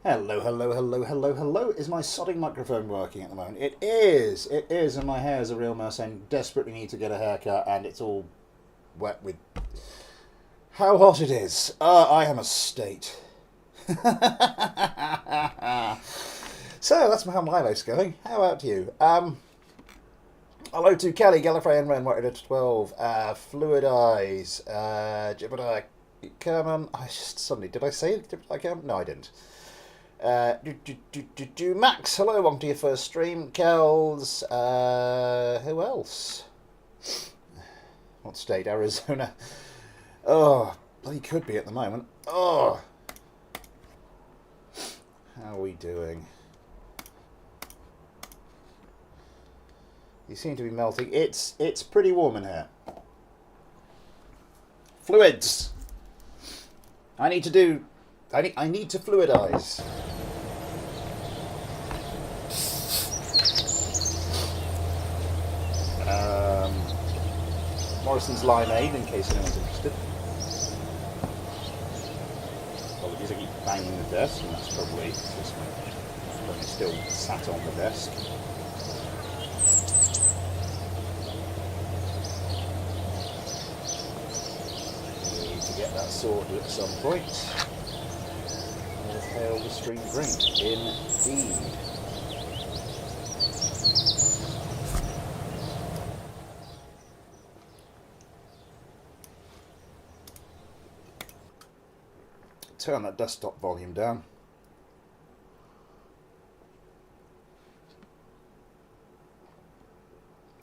Hello, hello, hello, hello, hello. Is my sodding microphone working at the moment? It is. It is, and my hair is a real mess and desperately need to get a haircut, and it's all wet with how hot it is. I am a state. So that's how my life's going. How about you? Hello to Kelly, Gallifrey, and Ren, what at 12. Fluid Eyes, Jebediah Kerman. I just suddenly, did I say Jebediah Kerman? No, I didn't. Max, hello, welcome to your first stream. Kells, who else? What state? Arizona. Oh, bloody could be at the moment. Oh, how are we doing? You seem to be melting. It's pretty warm in here. Fluids. I need to fluidize. Morrison's limeade, in case anyone's interested. Apologies, I keep banging the desk, and that's probably just when it's still sat on the desk. We need to get that sorted at some point. All hail the stream drink, indeed. Turn that desktop volume down.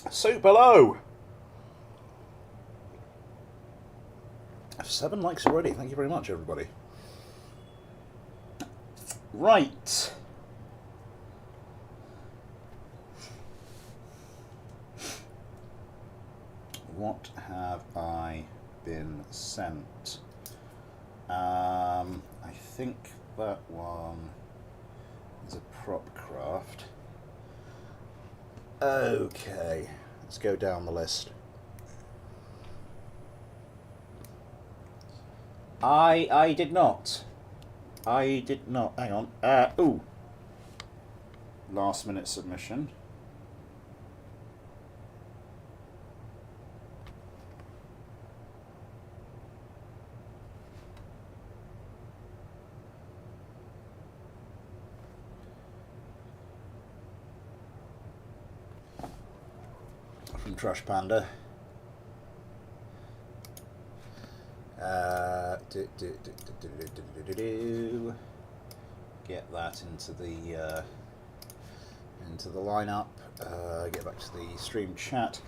Super low. 7 likes already. Thank you very much, everybody. Right. What have I been sent? I think that one is a prop craft. Okay, let's go down the list. I did not. Hang on. Ooh. Last minute submission. From Trash Panda. Get that into the lineup. Get back to the stream chat.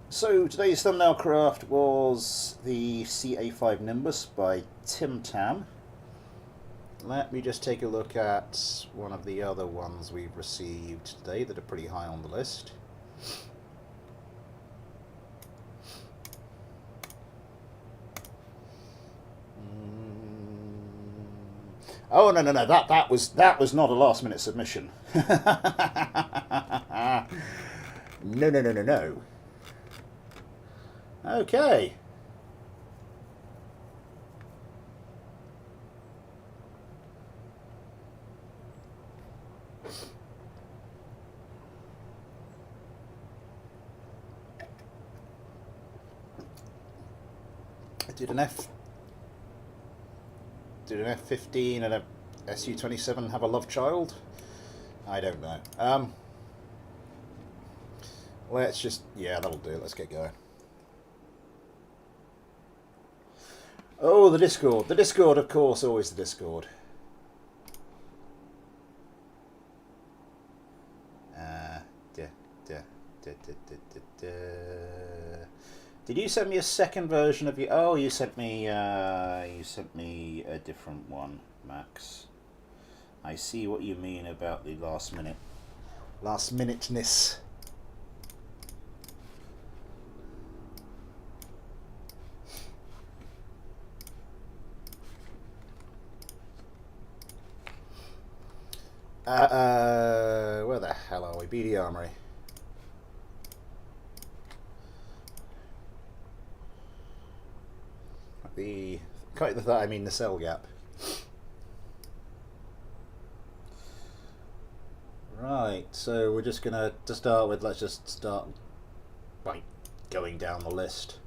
So today's thumbnail craft was the CA5 Nimbus by Tim Tam. Let me just take a look at one of the other ones we've received today that are pretty high on the list. Oh no! That was not a last minute submission. No. Okay. I did an F-15 and a SU-27 have a love child? I don't know. Let's just... yeah, that'll do. Let's get going. Oh, the Discord. The Discord, of course. Always the Discord. Did you send me a second version of your... oh, you sent me a different one, Max. I see what you mean about the last minuteness. Where the hell are we? BD Armory. I mean the cell gap. so we're just gonna, to start with, let's just start by going down the list.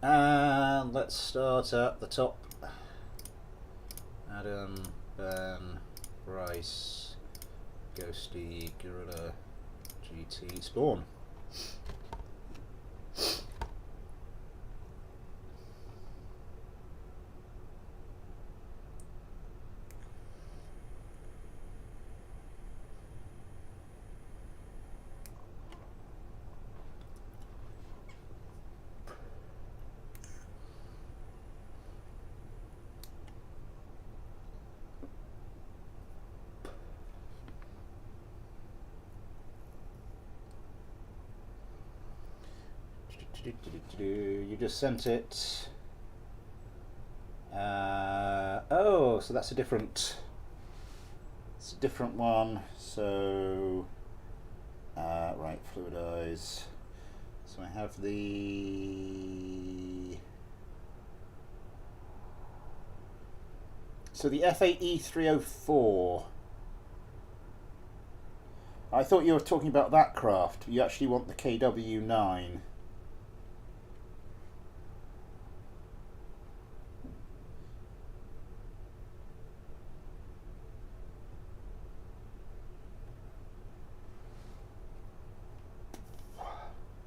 And let's start at the top. Adam, Ben, Bryce, Ghosty, Gorilla, GT, Spawn. You just sent it. Oh, so that's a different. It's a different one. So, right, fluidize. So I have the. So the F8E304. I thought you were talking about that craft. You actually want the KW9.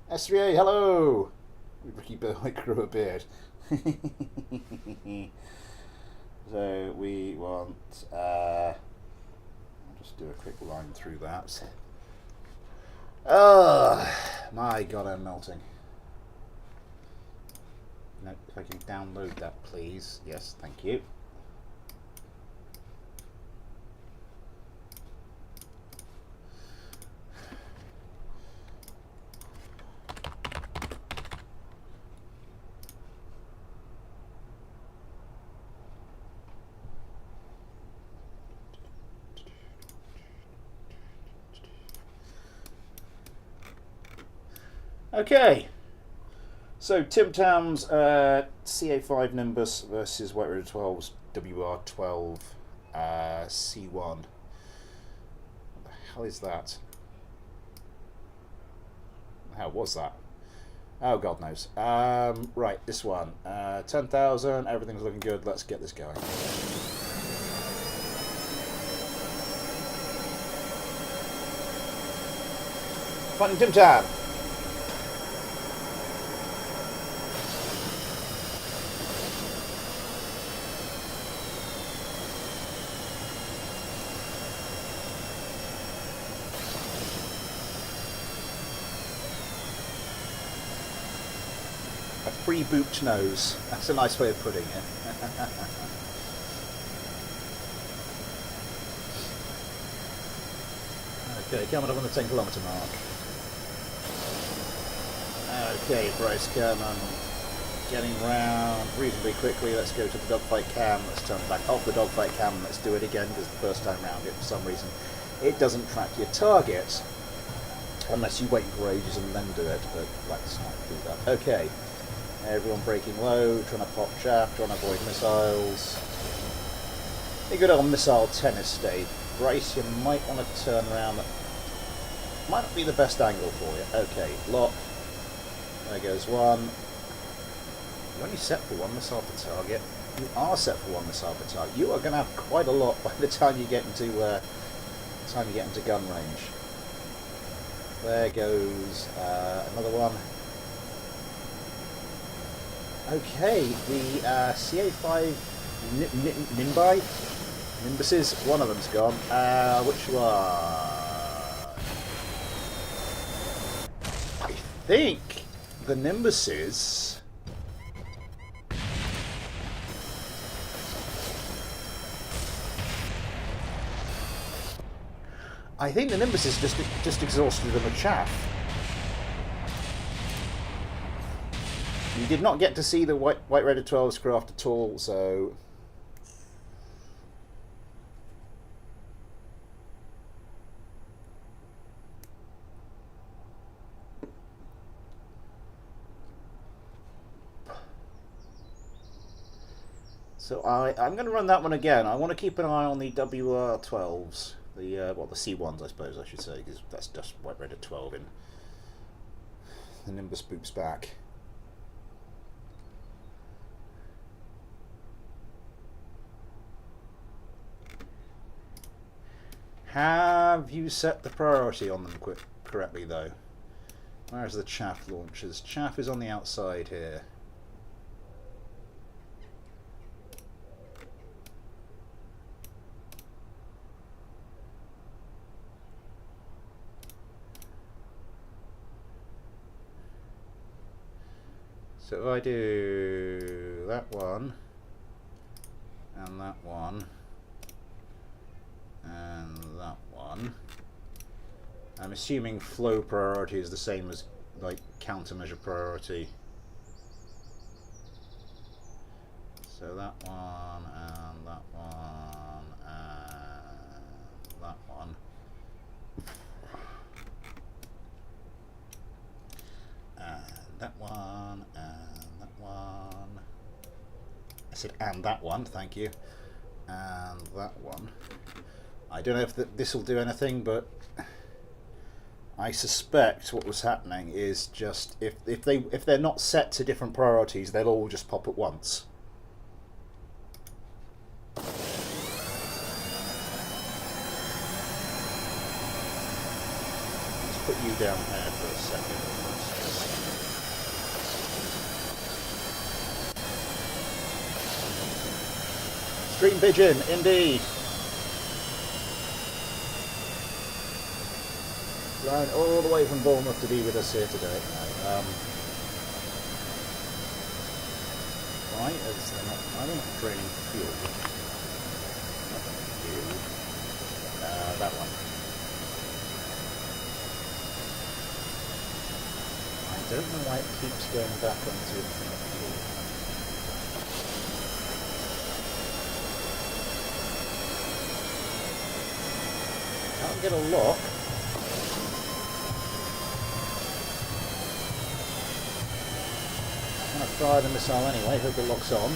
S3A, hello! Ricky Burwick grew a beard. So we want, I'll just do a quick line through that. Oh, my God, I'm melting. No, if I can download that, please. Yes, thank you. Okay, so Tim Tam's CA5 Nimbus versus White Raider 12's WR12 C1. What the hell is that? How was that? Oh, God knows. Right, this one. 10,000, everything's looking good. Let's get this going. Fighting Tim Tam. Pre-booped nose. That's a nice way of putting it. Okay, coming up on the 10-kilometre mark. Okay, Bryce Kerman getting round reasonably quickly. Let's go to the dogfight cam. Let's turn back off the dogfight cam and let's do it again, because the first time round it, for some reason, it doesn't track your target unless you wait for ages and then do it, but let's not do that. Okay. Everyone breaking low, trying to pop chaff, trying to avoid missiles. A good old missile tennis state. Bryce, you might want to turn around. Might not be the best angle for you. Okay, lock. There goes one. You're only set for one missile per target. You are set for one missile per target. You are going to have quite a lot by the time you get into gun range. There goes another one. Okay, the CA5 Nimbuses, one of them's gone. Which one? I think the Nimbuses. I think the Nimbuses just exhausted them with chaff. You did not get to see the White Raider 12's craft at all, so... So I'm going to run that one again. I want to keep an eye on the WR12s, the C1s, I suppose I should say, because that's just white red at 12 in the Nimbus boops back. Have you set the priority on them correctly though? Where's the chaff launchers? Chaff is on the outside here. So if I do that one, and that one, and that one, I'm assuming flow priority is the same as like countermeasure priority. So that one, and that one, and that one. That one, and that one. I said, and that one, thank you. And that one. I don't know if this will do anything, but I suspect what was happening is just if they're not set to different priorities, they'll all just pop at once. Let's put you down there for a second. Stream pigeon, indeed. Flying all the way from Bournemouth to be with us here today. Why is there not? I don't know, draining fuel. That one. I don't know why it keeps going back onto infinite fuel. Can't get a lock. I'm going to fire the missile anyway, hope it locks on.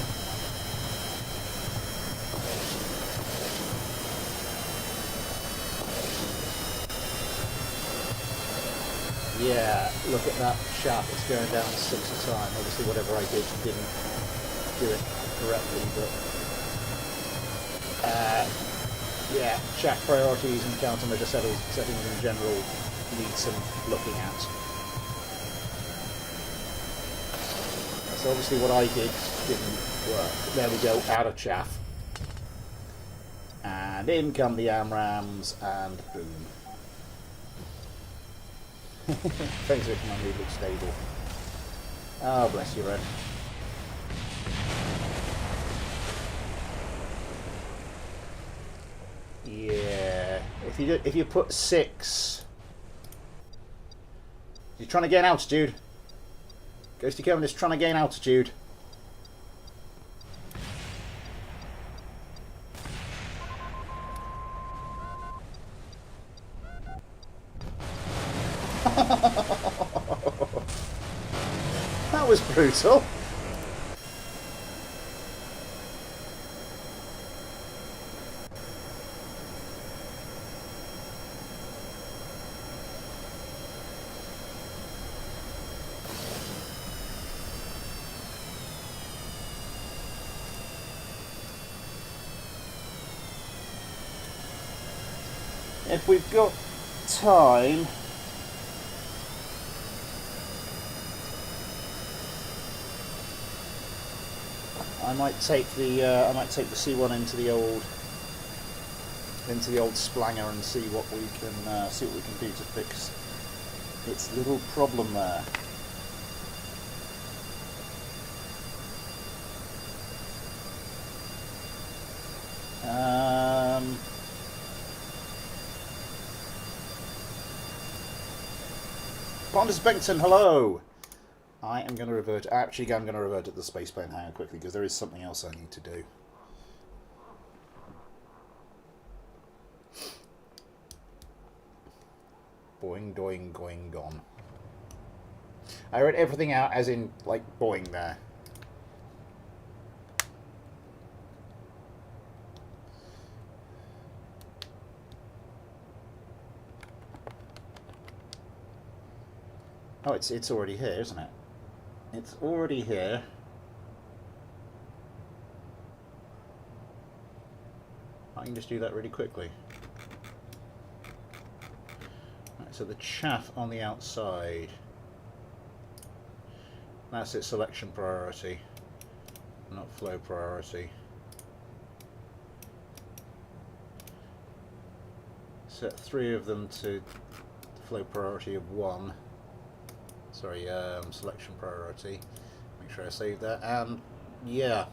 Yeah, look at that shaft, it's going down 6 a time. Obviously whatever I did didn't do it correctly, but yeah, shaft priorities and countermeasure settings in general need some looking at. So obviously what I did didn't work. There we go, out of chaff. And in come the AMRAAMs, and boom. Thanks for my mood looks stable. Oh, bless you, Red. Yeah, if you put 6, you're trying to gain altitude. Ghosty Coven is trying to gain altitude. That was brutal. If we've got time, I might take the C1 into the old splanger and see what we can do to fix its little problem there. Pondus Bengton, hello! I am going to revert. Actually, I'm going to revert to the spaceplane hangar quickly because there is something else I need to do. Boing, doing, going, gone. I read everything out as in, like, boing there. Oh, it's already here, isn't it? It's already here. I can just do that really quickly. Right, so the chaff on the outside, that's its selection priority, not flow priority. Set 3 of them to flow priority of 1. Sorry, selection priority. Make sure I save that, and yeah.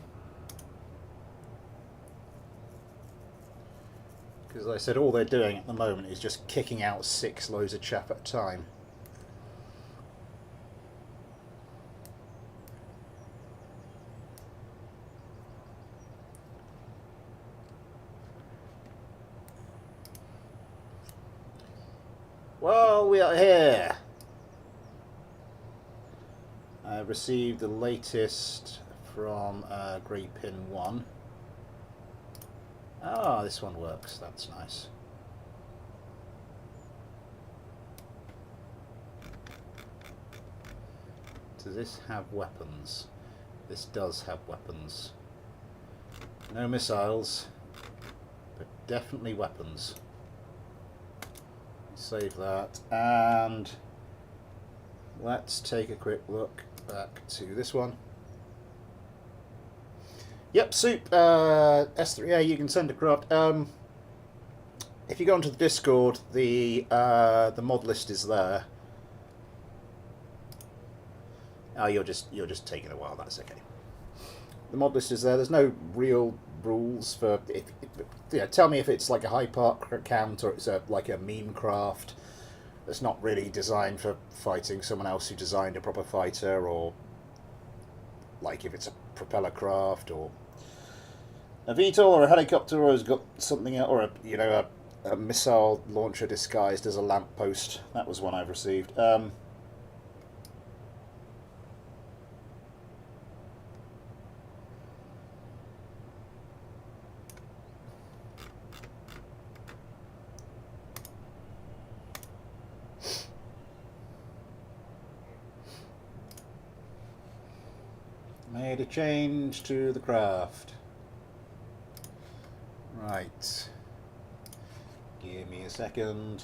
Because like I said, all they're doing at the moment is just kicking out 6 loads of chaff at a time. Well, we are here. I received the latest from Grey Pin 1. Ah, this one works. That's nice. Does this have weapons? This does have weapons. No missiles, but definitely weapons. Save that, and let's take a quick look back to this one. Yep, soup, S3A, you can send a craft. If you go onto the Discord, the mod list is there. Oh, you're just taking a while. That's okay. The mod list is there. There's no real rules for. Tell me if it's like a high park count or it's like a meme craft that's not really designed for fighting someone else who designed a proper fighter, or like if it's a propeller craft or a VTOL or a helicopter, or has got something, or a missile launcher disguised as a lamppost. That was one I've received. Made a change to the craft. Right. Give me a second.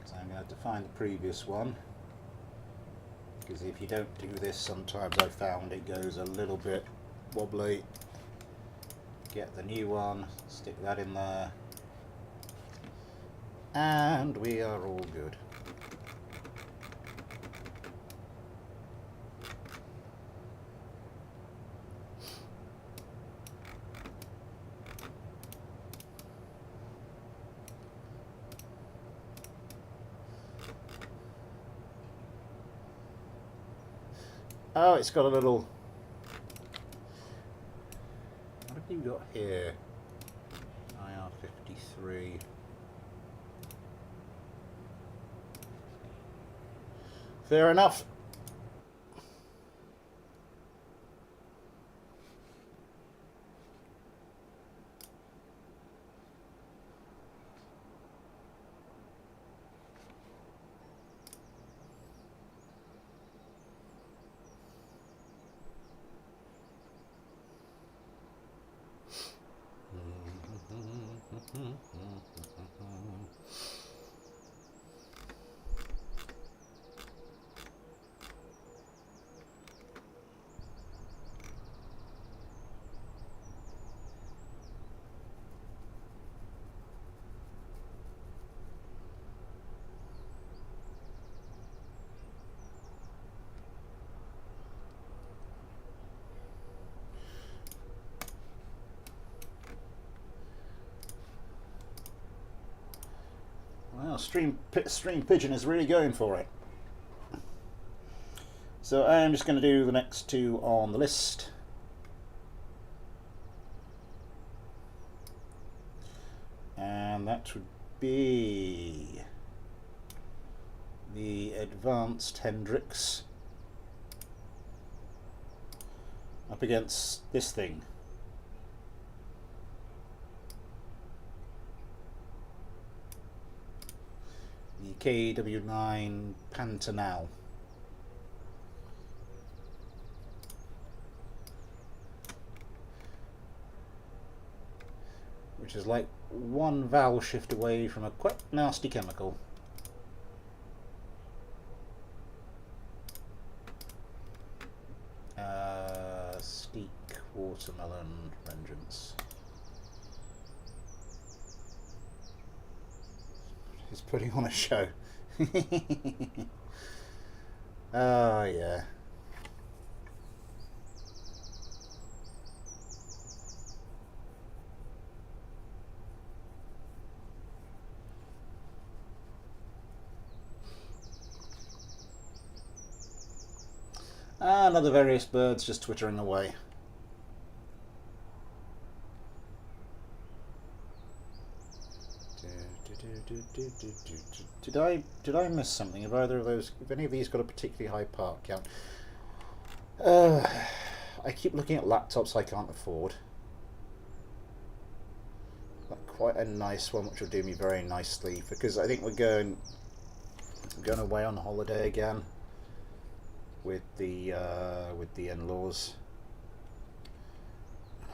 So I'm going to have to find the previous one. Because if you don't do this, sometimes I found it goes a little bit wobbly. Get the new one, stick that in there. And we are all good. Oh, it's got a little... What have you got here? IR-53. Fair enough. Well, Stream Pigeon is really going for it. So I'm just going to do the next 2 on the list. And that would be the Advanced Hendrix up against this thing. The KW9 Pantanal. Which is like one vowel shift away from a quite nasty chemical. Steak, watermelon, vengeance. He's putting on a show. Oh, yeah. And other various birds just twittering away. Did I miss something? Have either of those? Have any of these got a particularly high part count? I keep looking at laptops I can't afford. Got quite a nice one, which will do me very nicely because I think we're going away on holiday again with the in-laws.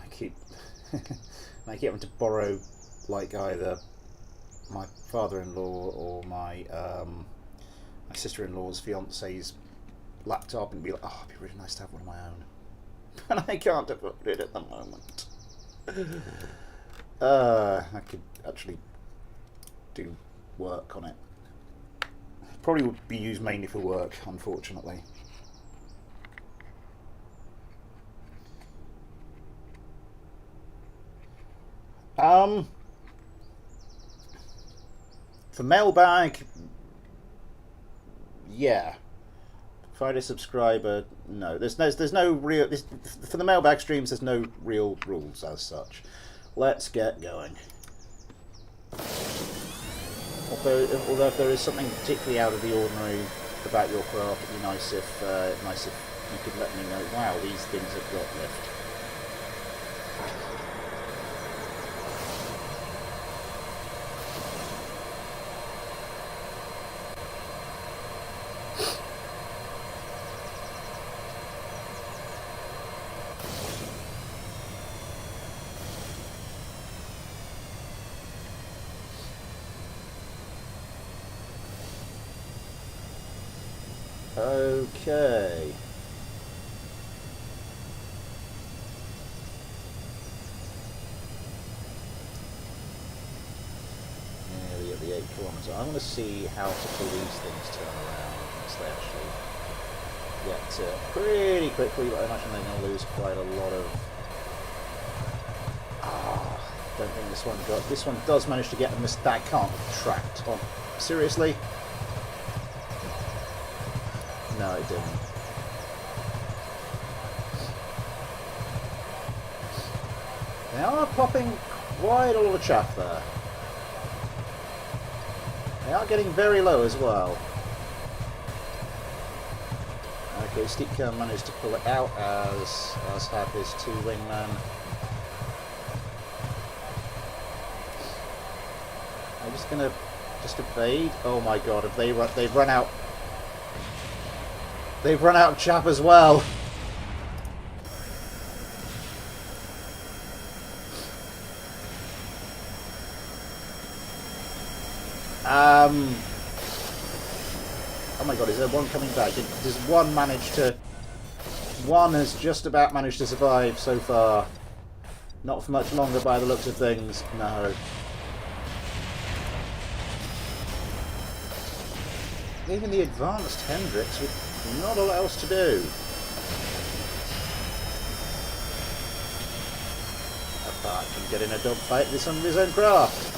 I keep having to borrow like either my father-in-law or my sister-in-law's fiance's laptop and be like, oh, it'd be really nice to have one of my own. And I can't afford it at the moment. I could actually do work on it. Probably would be used mainly for work, unfortunately. For Mailbag, yeah. Find a subscriber, no. There's no real... for the Mailbag streams, there's no real rules as such. Let's get going. Although if there is something particularly out of the ordinary about your craft, it'd be nice if you could let me know, wow, these things have got lift. Okay. Nearly at the 8 kilometres. I want to see how quickly these things turn around once they actually get to it pretty quickly, but I imagine they're going to lose quite a lot of... don't think this one got... This one does manage to get a that can't be tracked on. Seriously? No, it didn't. They are popping quite a lot of chaff there. They are getting very low as well. Okay, Steepcam managed to pull it out, as have his two wingmen. I'm just gonna evade. Oh my god, have they've run out. They've run out of chaff as well. Oh my god, is there one coming back? Does one manage to... One has just about managed to survive so far. Not for much longer by the looks of things. No. Even the advanced Hendrix with not a lot else to do. Apart from getting a dogfight with some of his own craft.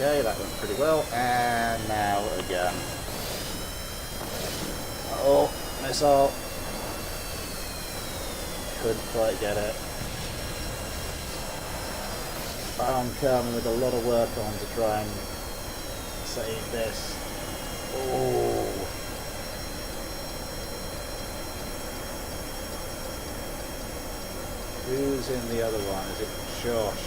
Okay, that went pretty well, and now again. Oh, missile. Couldn't quite get it. I'm coming with a lot of work on to try and save this. Oh. Who's in the other one? Is it Josh?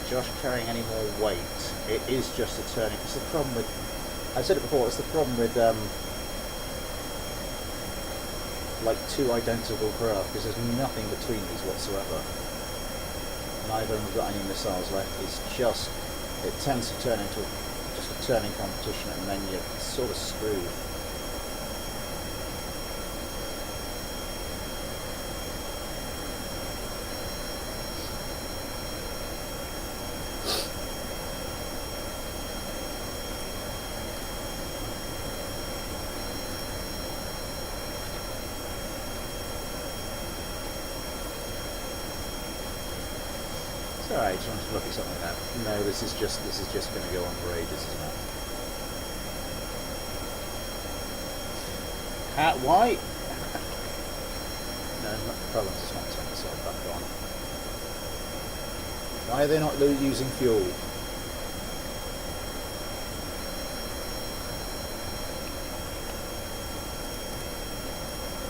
Is Josh carrying any more weight? It is just a turning. It's the problem with... I said it before, it's the problem with like two identical craft, because there's nothing between these whatsoever. Neither of them have got any missiles left. It's just... it tends to turn into just a turning competition, and then you're sort of screwed. Alright, just wanted to look at something like that. No, this is just going to go on for ages, isn't it? Why? No, the problem is not turning itself back on. Why are they not using fuel?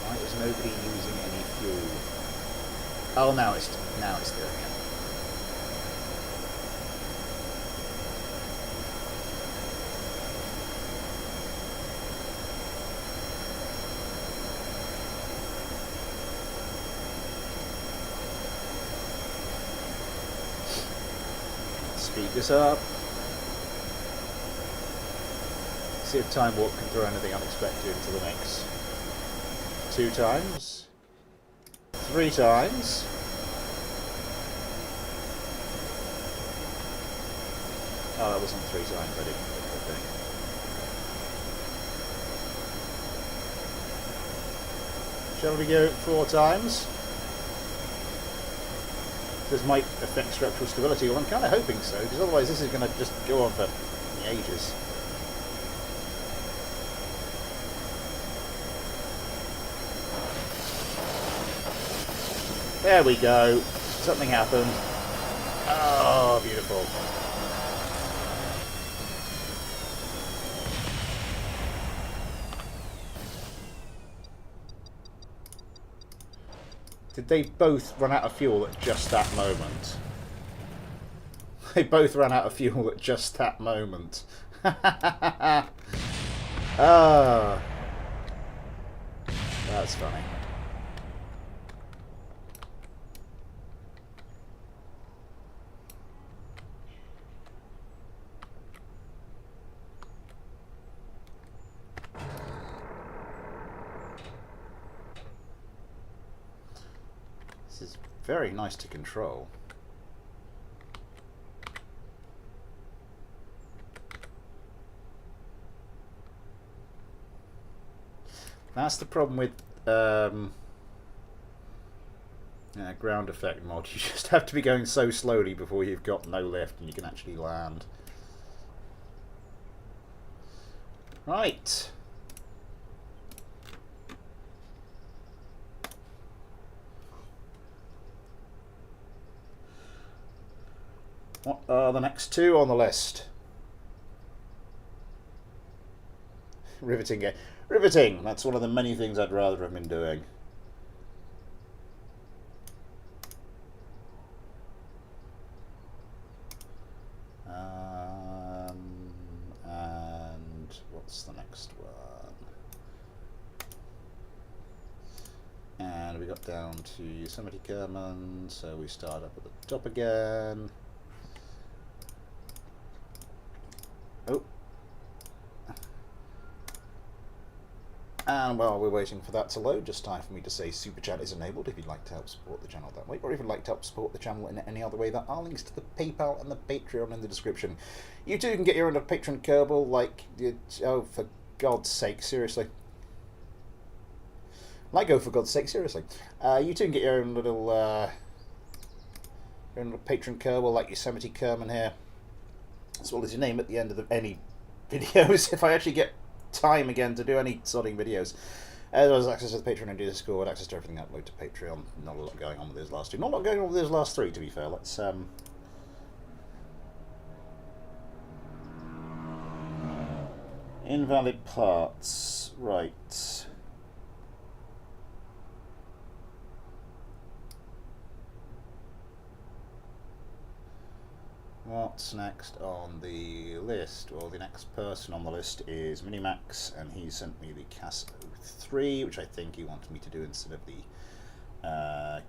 Why is nobody using any fuel? Oh, now it's doing it. Speed this up. See if Time Warp can throw anything unexpected into the mix. 2 times. 3 times. Oh, that wasn't 3 times, I didn't think. Shall we go 4 times? This might affect structural stability. Well, I'm kind of hoping so, because otherwise this is going to just go on for ages. There we go. Something happened. Oh, beautiful. Did they both run out of fuel at just that moment? They both ran out of fuel at just that moment. Ah, that's funny. This is very nice to control. That's the problem with ground effect mod. You just have to be going so slowly before you've got no lift and you can actually land. Right. What are the next 2 on the list? Riveting game. Riveting! That's one of the many things I'd rather have been doing. And what's the next one? And we got down to Yosemite Kerman, so we start up at the top again. Oh. And while we're waiting for that to load, just time for me to say Super Chat is enabled if you'd like to help support the channel that way, or if you'd like to help support the channel in any other way. There are links to the PayPal and the Patreon in the description. You too can get your own patron Kerbal, like, oh, for God's sake, seriously. Like, oh, for God's sake, seriously. You too can get your own little patron Kerbal, like Yosemite Kerman here, as well as your name at the end of any videos, if I actually get time again to do any sorting videos. As well as access to the Patreon and Discord, access to everything upload to Patreon. Not a lot going on with those last 2. Not a lot going on with those last 3, to be fair. Let's Invalid parts. Right. What's next on the list? Well, the next person on the list is Minimax, and he sent me the CAS-03, which I think he wanted me to do instead of the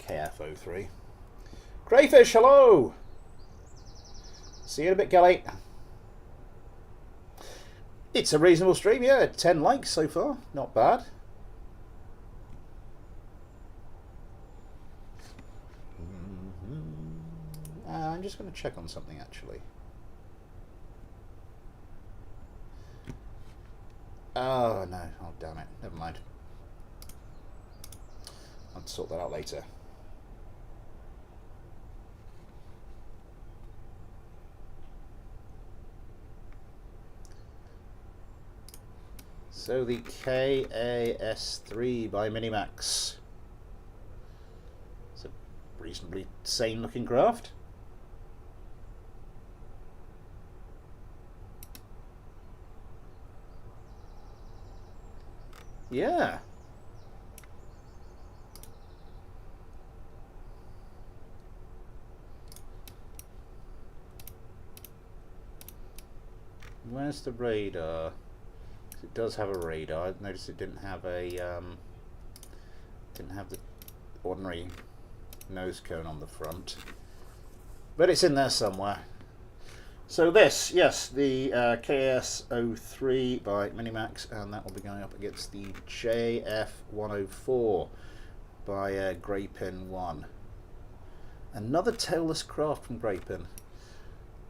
KF-03. Crayfish, hello! See you in a bit, Kelly. It's a reasonable stream, yeah. 10 likes so far. Not bad. I'm just going to check on something, actually. Oh, no. Oh, damn it. Never mind. I'll sort that out later. So the KAS-3 by Minimax. It's a reasonably sane looking craft. Yeah. Where's the radar? It does have a radar. I noticed it didn't have a didn't have the ordinary nose cone on the front, but it's in there somewhere. So this, yes, the KS-03 by Minimax, and that will be going up against the JF-104 by Graypin 1. Another tailless craft from Graypin.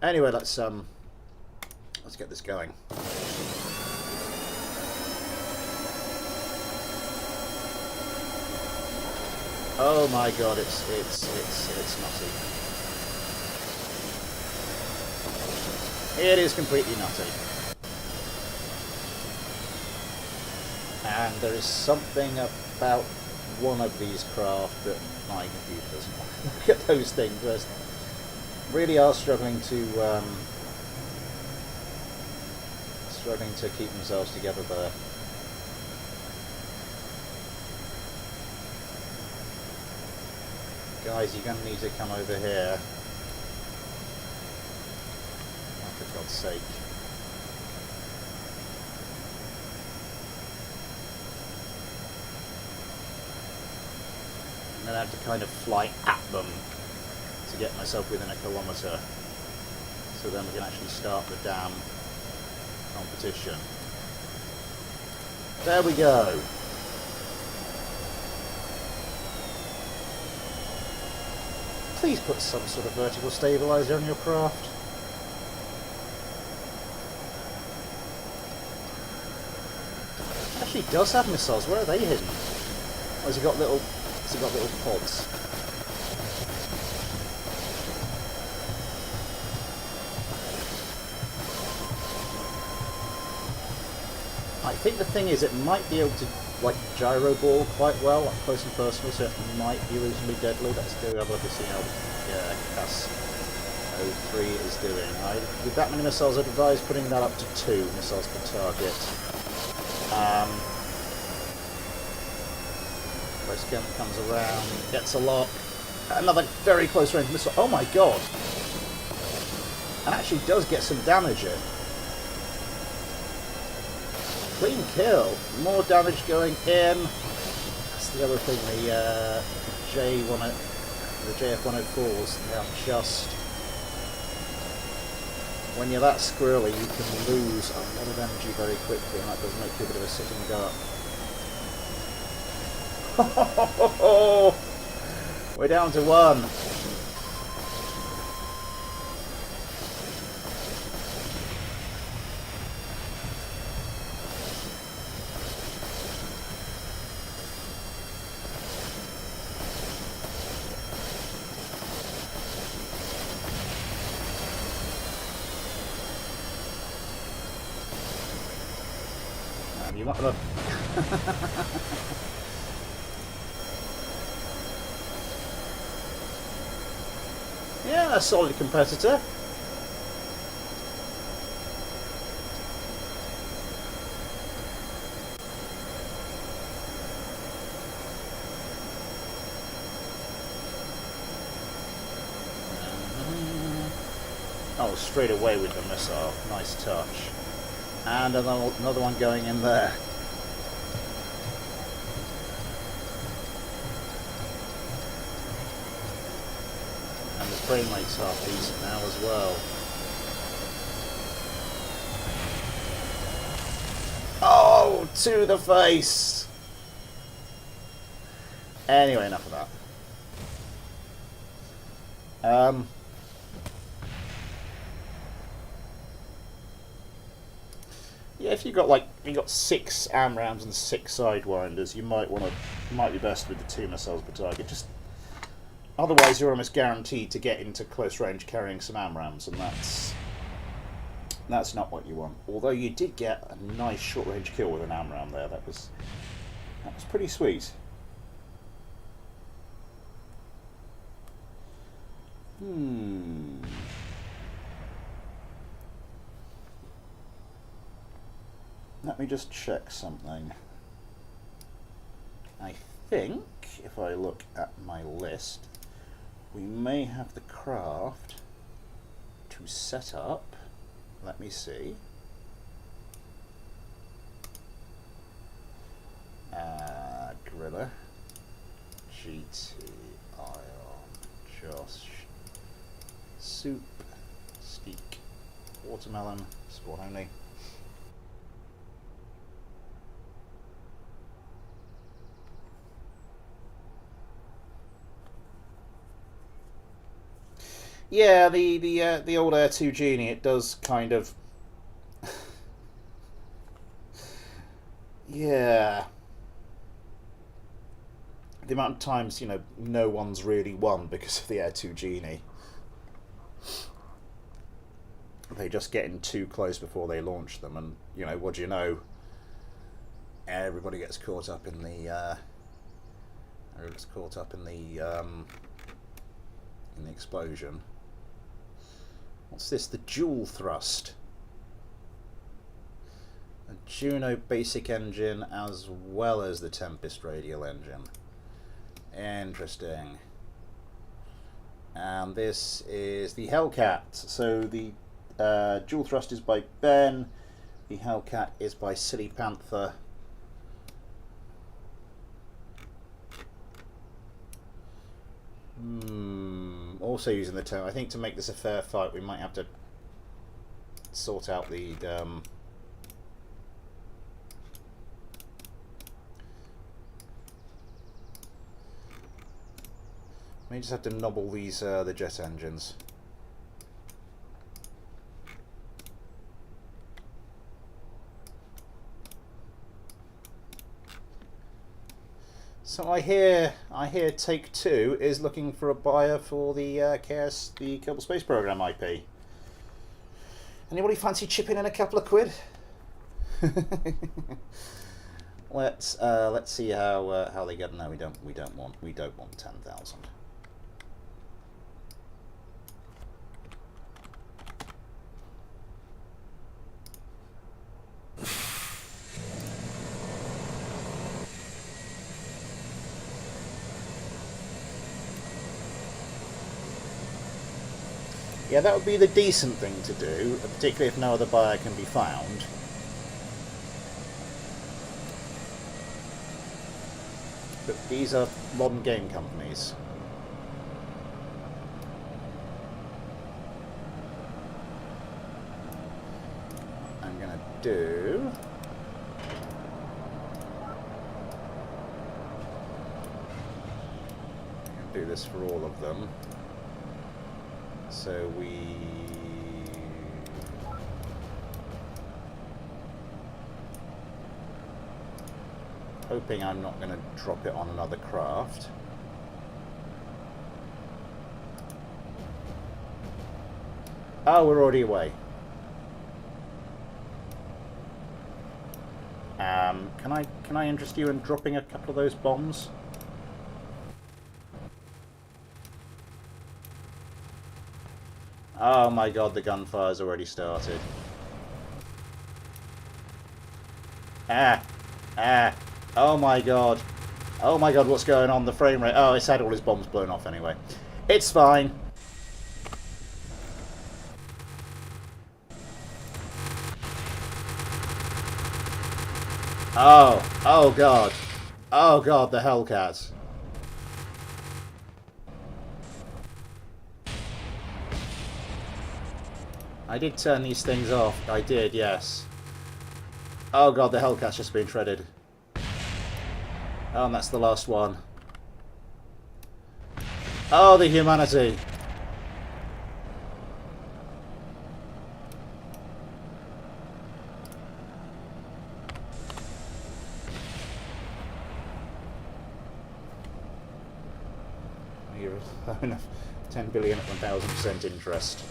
Anyway, let's get this going. Oh my God, it's nutty. It is completely nutty. And there is something about one of these craft that my computer doesn't want. Look at those things. They really are struggling to keep themselves together there. Guys, you're going to need to come over here. Oh, for God's sake. I'm going to have to kind of fly at them to get myself within a kilometre. So then we can actually start the damn competition. There we go. Please put some sort of vertical stabilizer on your craft. Actually, it does have missiles. Where are they hidden? Or has it got little pods? I think the thing is, it might be able to like gyro ball quite well, up close and personal, so it might be reasonably deadly. Let's go have a look and see how CAS-03 is doing. With that many missiles, I'd advise putting that up to 2 missiles per target. Close gun comes around, gets a lock. Another very close range missile. Oh my God! And actually does get some damage in. Clean kill. More damage going in. That's the other thing. The JF-104s. They are just. When you're that squirrely, you can lose a lot of energy very quickly, and that does make you a bit of a sitting duck. We're down to 1. You're not gonna. Yeah, a solid competitor. Oh, straight away with the missile. Nice touch. And another one going in there. And the frame rate's half decent now as well. Oh, to the face! Anyway, enough of that. Yeah, if you got 6 AMRAAMs and 6 sidewinders, you might be best with the 2 missiles per target. Just otherwise, you're almost guaranteed to get into close range carrying some AMRAAMs, and that's not what you want. Although you did get a nice short range kill with an AMRAAM there. That was pretty sweet. Let me just check something. I think if I look at my list, we may have the craft to set up. Let me see. Gorilla, GT, Ion, Josh, Soup, Steak, Watermelon, Sport only. Yeah, the old Air 2 Genie, it does kind of yeah. The amount of times, no one's really won because of the Air 2 Genie. They just get in too close before they launch them, and what do you know? Everybody gets caught up in the explosion. What's this? The dual thrust. A Juno basic engine as well as the Tempest radial engine. Interesting. And this is the Hellcat. So the dual thrust is by Ben. The Hellcat is by Silly Panther. Also using the tone. I think to make this a fair fight, we might have to sort out the may just have to nobble these the jet engines. So I hear Take Two is looking for a buyer for the the Kerbal Space Program IP. Anybody fancy chipping in a couple of quid? Let's see how they get. No, we don't want 10,000. Yeah, that would be the decent thing to do, particularly if no other buyer can be found. But these are modern game companies. I'm going to do this for all of them. So hoping I'm not going to drop it on another craft. Oh, we're already away. Can I interest you in dropping a couple of those bombs? Oh my god, the gunfire's already started. Oh my god. Oh my god, what's going on? The frame rate. Oh, it's had all his bombs blown off anyway. It's fine. Oh, oh god. Oh god, the Hellcat. I did turn these things off. I did, yes. Oh god, the Hellcat's just been shredded. Oh, and that's the last one. Oh, the humanity. You're 10 billion at 1,000% interest.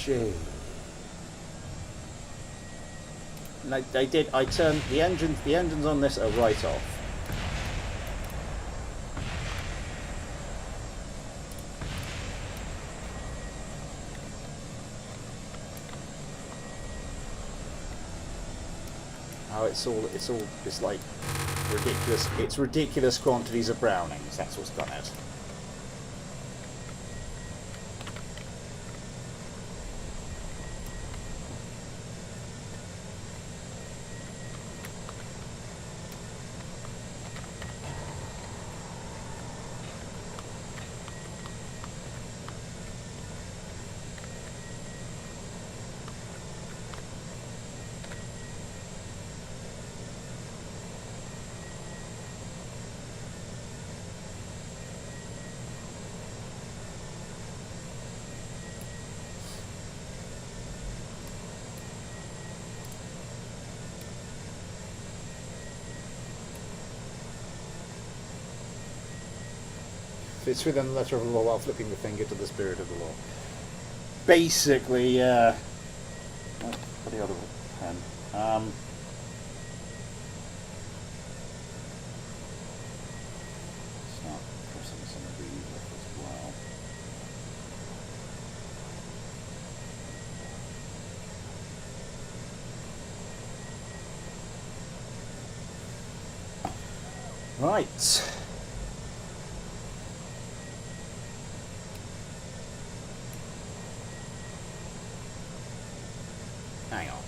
Gee. And I turned the engines on this are right off. Oh, it's like ridiculous. It's ridiculous quantities of Brownings. That's what's done it. It's within the letter of the law while flipping the finger to the spirit of the law. Basically, yeah. Oh, for the other pen. Start pressing some of these off as well. Right. Hang on.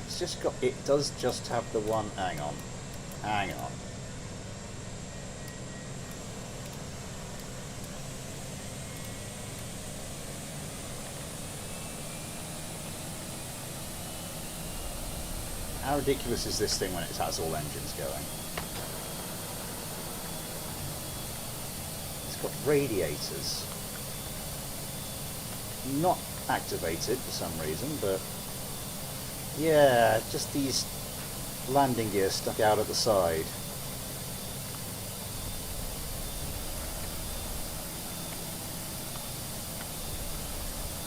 It's just got. It does just have the one. Hang on. Hang on. How ridiculous is this thing when it has all engines going? It's got radiators. Not activated for some reason, but yeah, just these landing gears stuck out at the side.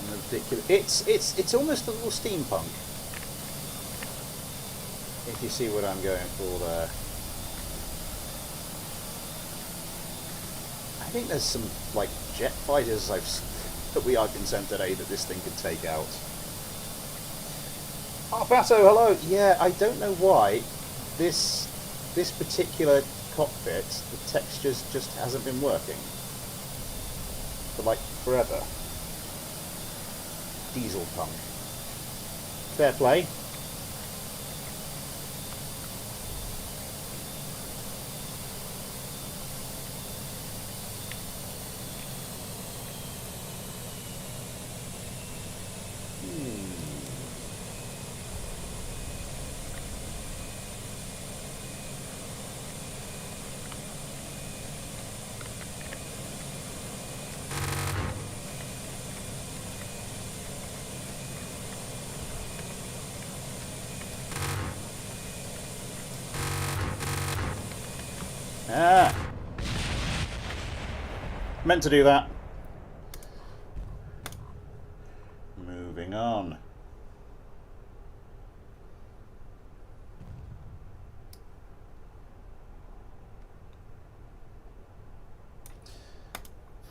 And ridiculous. It's almost a little steampunk. If you see what I'm going for there. I think there's some like jet fighters that I've been sent today that this thing could take out. Oh, Basso, hello. Yeah, I don't know why this particular cockpit, the textures just hasn't been working for like forever. Diesel punk. Fair play. Ah! Meant to do that. Moving on.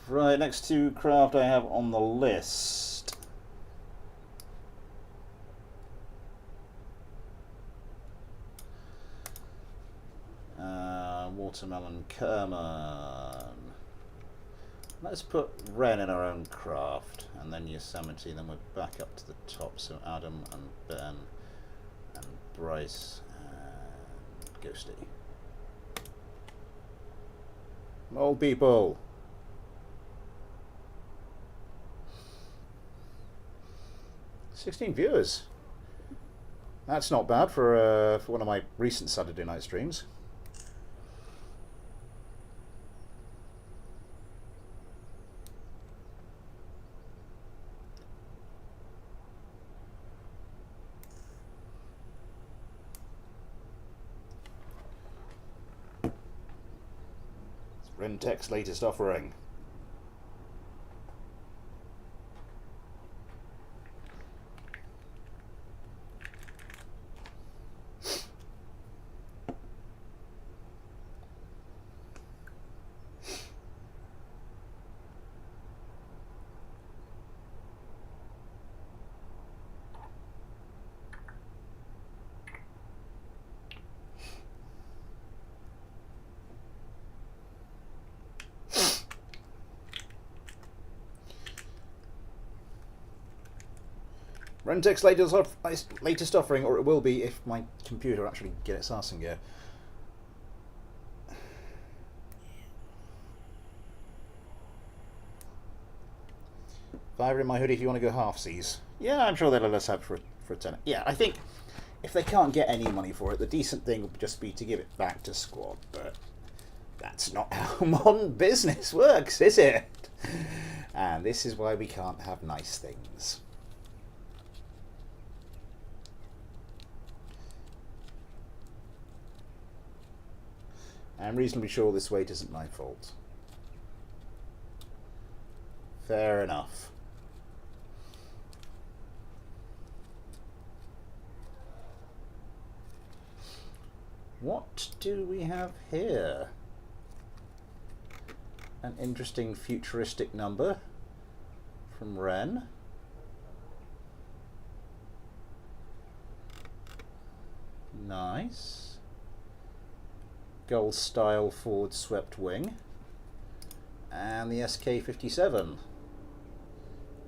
Right, next to craft I have on the list. Watermelon Kerman. Let's put Ren in our own craft, and then Yosemite, then we're back up to the top. So Adam and Ben and Bryce and Ghosty. Old people. 16 viewers. That's not bad for one of my recent Saturday night streams. Rentech's latest offering. Rentech's latest offering, or it will be if my computer actually gets its arse in gear. Fire in my hoodie if you want to go half-seas. Yeah, I'm sure they'll let us have for a tenner. Yeah, I think if they can't get any money for it, the decent thing would just be to give it back to Squad, but that's not how modern business works, is it? And this is why we can't have nice things. I'm reasonably sure this weight isn't my fault. Fair enough. What do we have here? An interesting futuristic number from Ren. Nice. Gold style forward swept wing, and the SK-57,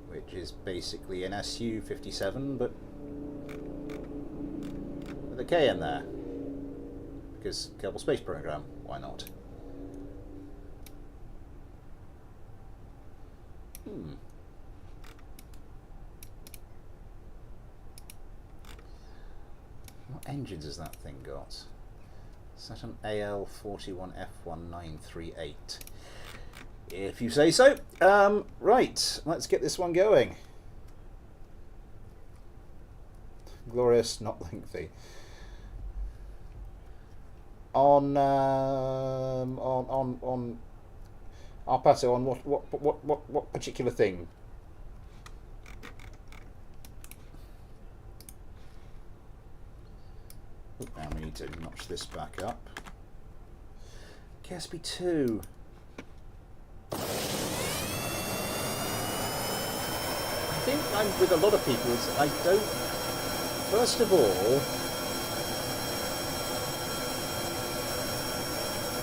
which is basically an SU-57 but with a K in there, because Kerbal Space Program, why not? What engines has that thing got? Saturn AL41F1938. If you say so. Right, let's get this one going. Glorious, not lengthy. On I'll pass it on. What particular thing? And we need to notch this back up. KSP2. I think I'm with a lot of people. I don't. First of all,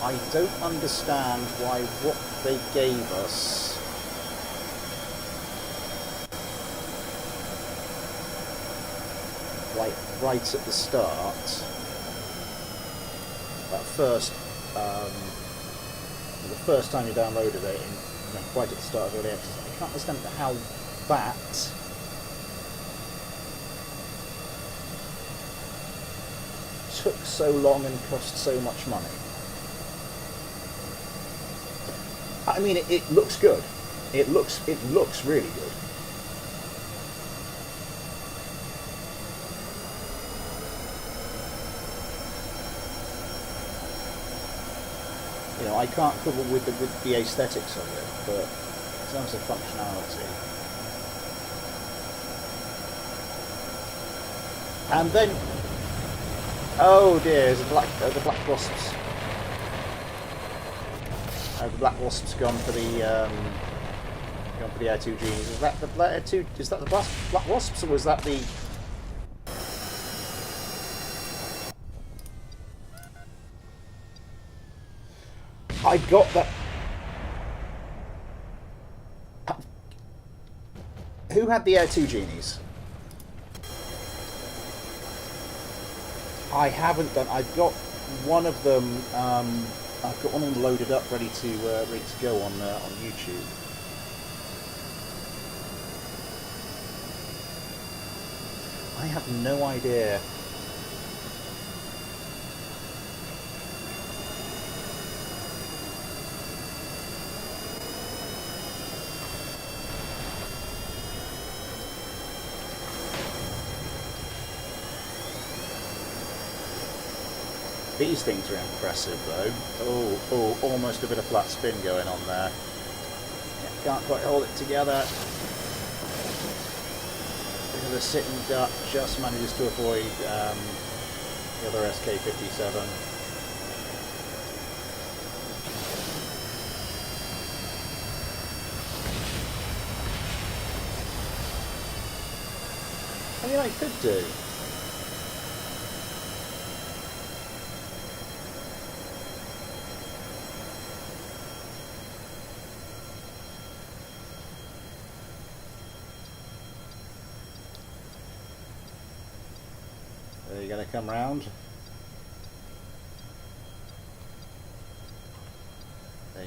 I don't understand why what they gave us right at the start, at first, the first time you downloaded it, right at the start of early access, I can't understand how that took so long and cost so much money. I mean, it looks good. It looks really good. You know, I can't quibble with the aesthetics of it, but in terms of functionality. And then, oh dear, the black wasps. the Black Wasp's gone for the Air 2 Genies. Is that the Air 2? Is that the Black Wasps, or was that the? I got that. Who had the Air 2 Genies? I haven't done. I've got one of them. I've got one of them loaded up, ready to go on YouTube. I have no idea. These things are impressive though. Oh, almost a bit of flat spin going on there. Can't quite hold it together. The sitting duck just manages to avoid the other SK-57. I mean, I could do. Are you going to come round? Are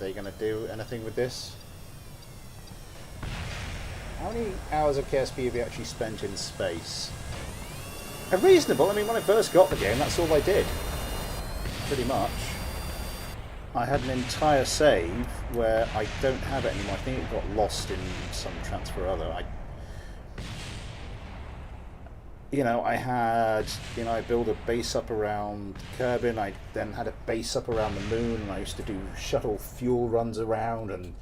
you gonna do anything with this? How many hours of KSP have you actually spent in space? Reasonable. I mean, when I first got the game, that's all I did. Pretty much. I had an entire save where I don't have it anymore. I think it got lost in some transfer or other. I had, I built a base up around Kerbin, I then had a base up around the moon, and I used to do shuttle fuel runs around, and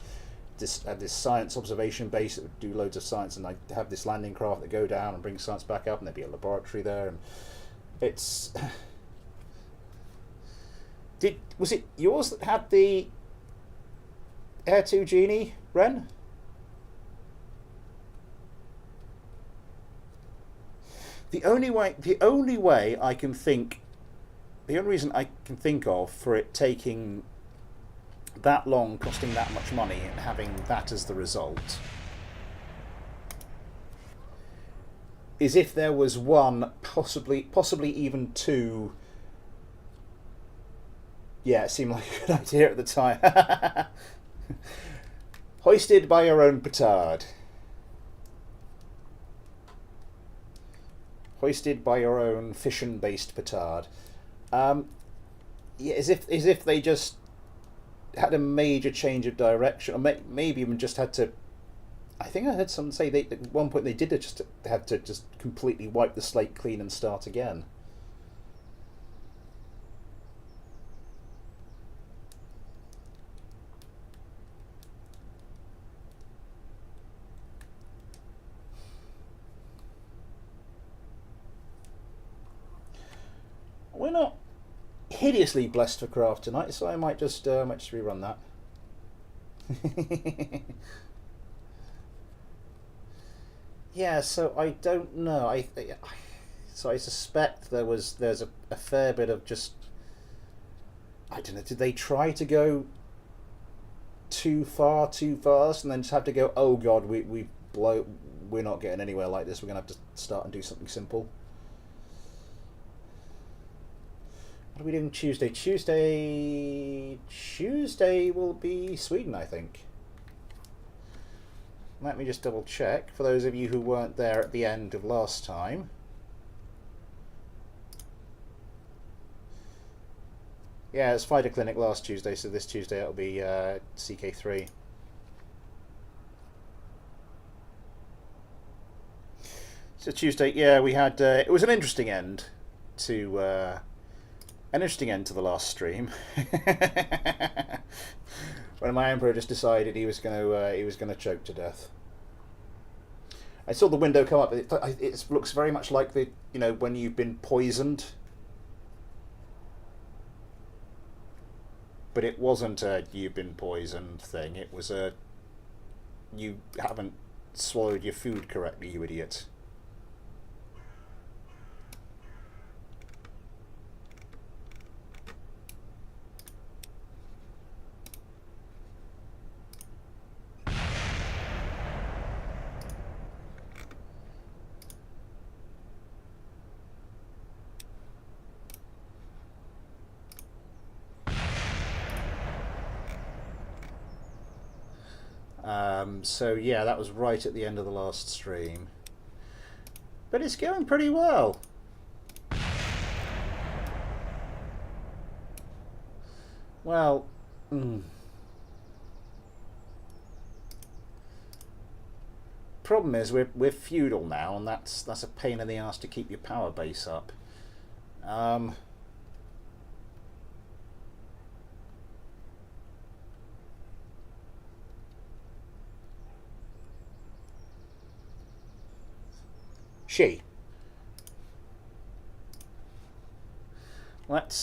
had this science observation base that would do loads of science, and I'd have this landing craft that go down and bring science back up, and there'd be a laboratory there, and it's... Was it yours that had the Air 2 Genie, Ren? The only way I can think, the only reason I can think of for it taking that long, costing that much money, and having that as the result, is if there was one, possibly even two. Yeah, it seemed like a good idea at the time. Hoisted by your own petard. Hoisted by your own fission-based petard. Yeah, as if they just had a major change of direction, or maybe even just had to. I think I heard someone say at one point they just had to just completely wipe the slate clean and start again. We're not hideously blessed for craft tonight, so I might just rerun that. Yeah, so I don't know. I suspect there's a fair bit of just, I don't know. Did they try to go too far too fast, and then just have to go? Oh God, we're not getting anywhere like this. We're gonna have to start and do something simple. What are we doing Tuesday? Tuesday will be Sweden, I think. Let me just double check for those of you who weren't there at the end of last time. Yeah, it's Fighter Clinic last Tuesday, so this Tuesday it'll be CK3. So Tuesday, yeah, we had it was an interesting end to the last stream. When my Emperor just decided he was going to choke to death. I saw the window come up. It looks very much like when you've been poisoned. but it wasn't a "you've been poisoned" thing. It was a "you haven't swallowed your food correctly, you idiot." So yeah, that was right at the end of the last stream. But it's going pretty well. Well, problem is we're feudal now, and that's a pain in the ass to keep your power base up.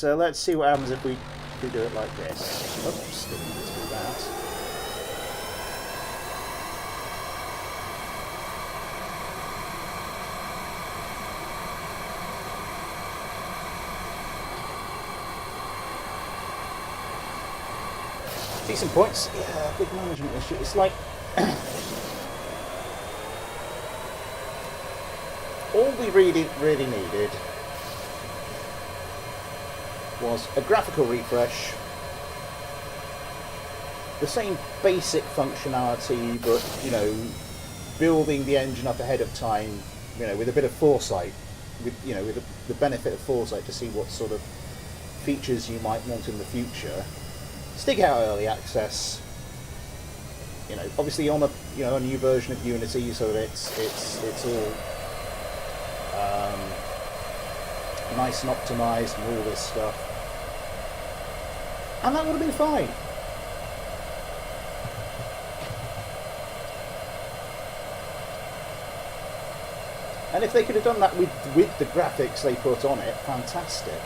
Let's see what happens if we do it like this. Oops, didn't need to do that. Decent points. Yeah, big management issue. It's like all we really needed was a graphical refresh, the same basic functionality, but building the engine up ahead of time, with a bit of foresight, with the benefit of foresight to see what sort of features you might want in the future. Stick out early access. Obviously on a new version of Unity, so that it's all nice and optimized and all this stuff. And that would have been fine. And if they could have done that with the graphics they put on it, fantastic.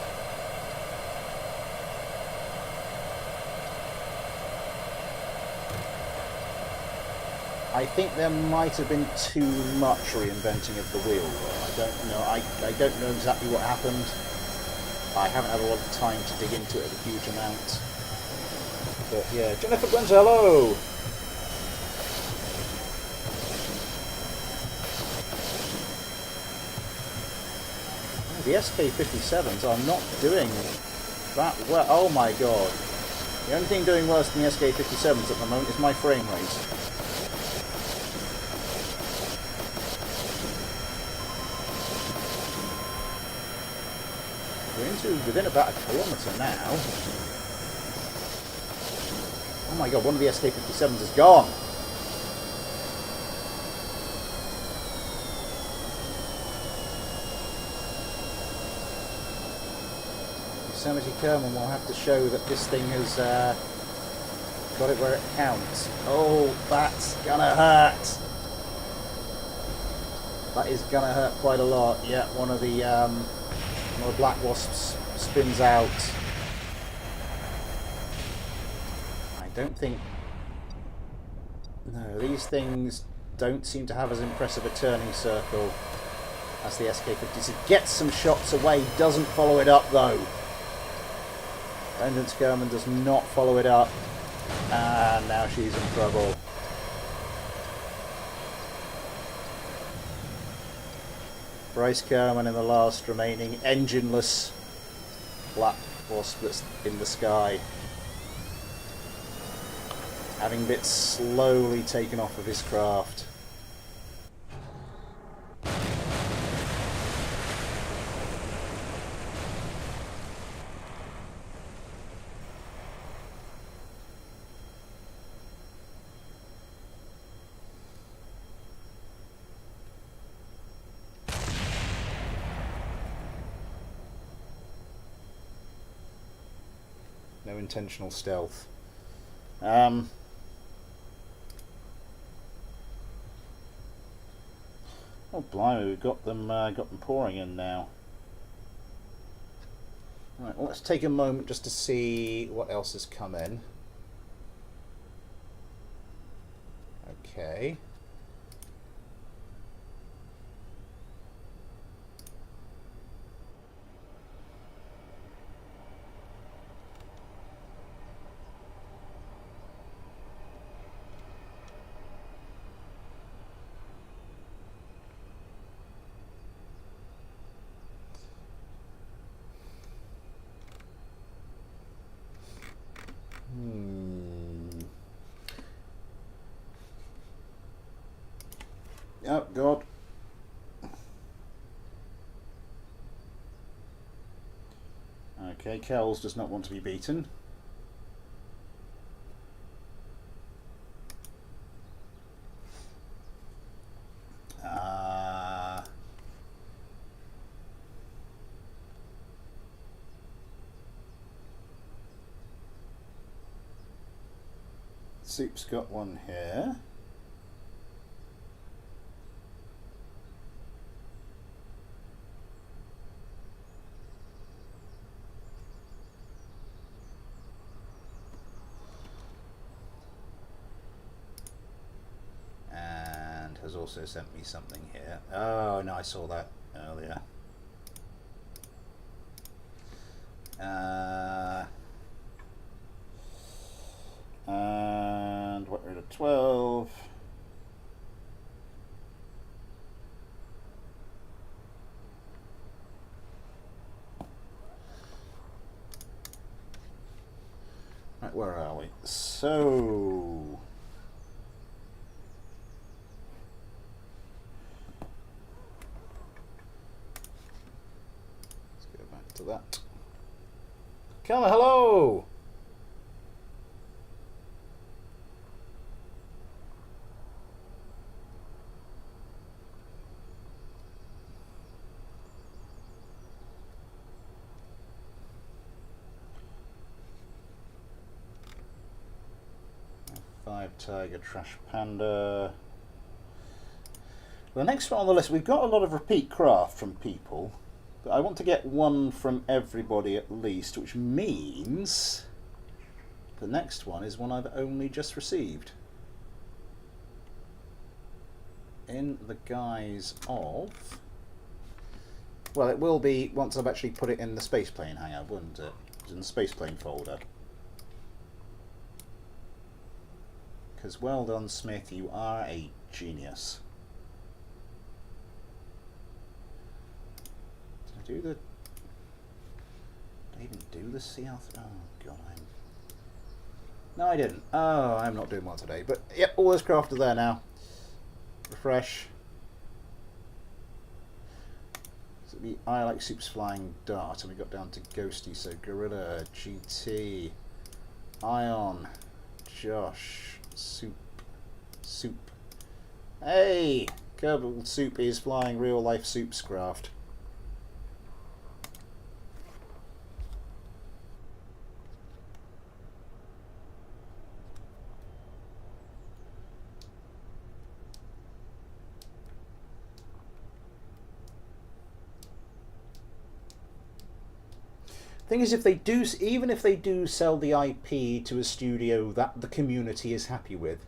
I think there might have been too much reinventing of the wheel. I don't know. I don't know exactly what happened. I haven't had a lot of time to dig into it a huge amount. But yeah, Jennifer Gwenza, hello! Oh, the SK57s are not doing that well. Oh my god. The only thing doing worse than the SK57s at the moment is my frame rate. We're within about 1 kilometre now. Oh my god, one of the SK57s is gone! Yosemite Kerman will have to show that this thing has got it where it counts. Oh, that's gonna hurt! That is gonna hurt quite a lot. Yeah, one of the Black Wasps spins out. I don't think... No, these things don't seem to have as impressive a turning circle as the SK-50s. It gets some shots away, doesn't follow it up though. Vengeance Kerman does not follow it up. And now she's in trouble. Bryce Kerman in the last remaining engineless Black Wasp that's in the sky, having bits slowly taken off of his craft. No intentional stealth. Oh blimey, we've got them pouring in now. Right, well, let's take a moment just to see what else has come in. Okay. Oh, God. Okay, Kells does not want to be beaten. Soup's got one here. And has also sent me something here. Oh, no, I saw that earlier. And what rid of 12. Right, where are we? So let's go back to that. Carla, hello! Tiger, Trash Panda. The next one on the list, we've got a lot of repeat craft from people, but I want to get one from everybody at least, which means the next one is one I've only just received. In the guise of... Well, it will be once I've actually put it in the spaceplane hangout, wouldn't it? It's in the spaceplane folder. Because well done, Smith, you are a genius. Did I do the... Did I even do the CL? Oh god, No, I didn't. Oh, I'm not doing one today. But yep, all those craft are there now. Refresh. So the I Like Soup's Flying Dart, and we got down to Ghosty, so Gorilla, GT, Ion, Josh, Soup. Hey! Kerbal Soup is flying real life Soup's craft. Thing is, if they do, even if they do sell the IP to a studio that the community is happy with,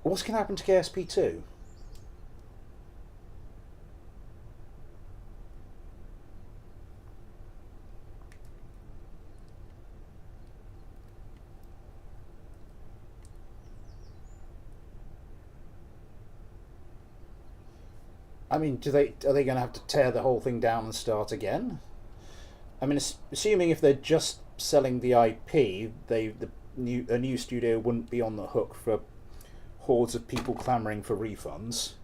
what's going to happen to KSP2? I mean, are they going to have to tear the whole thing down and start again? I mean, assuming if they're just selling the IP, a new studio wouldn't be on the hook for hordes of people clamouring for refunds.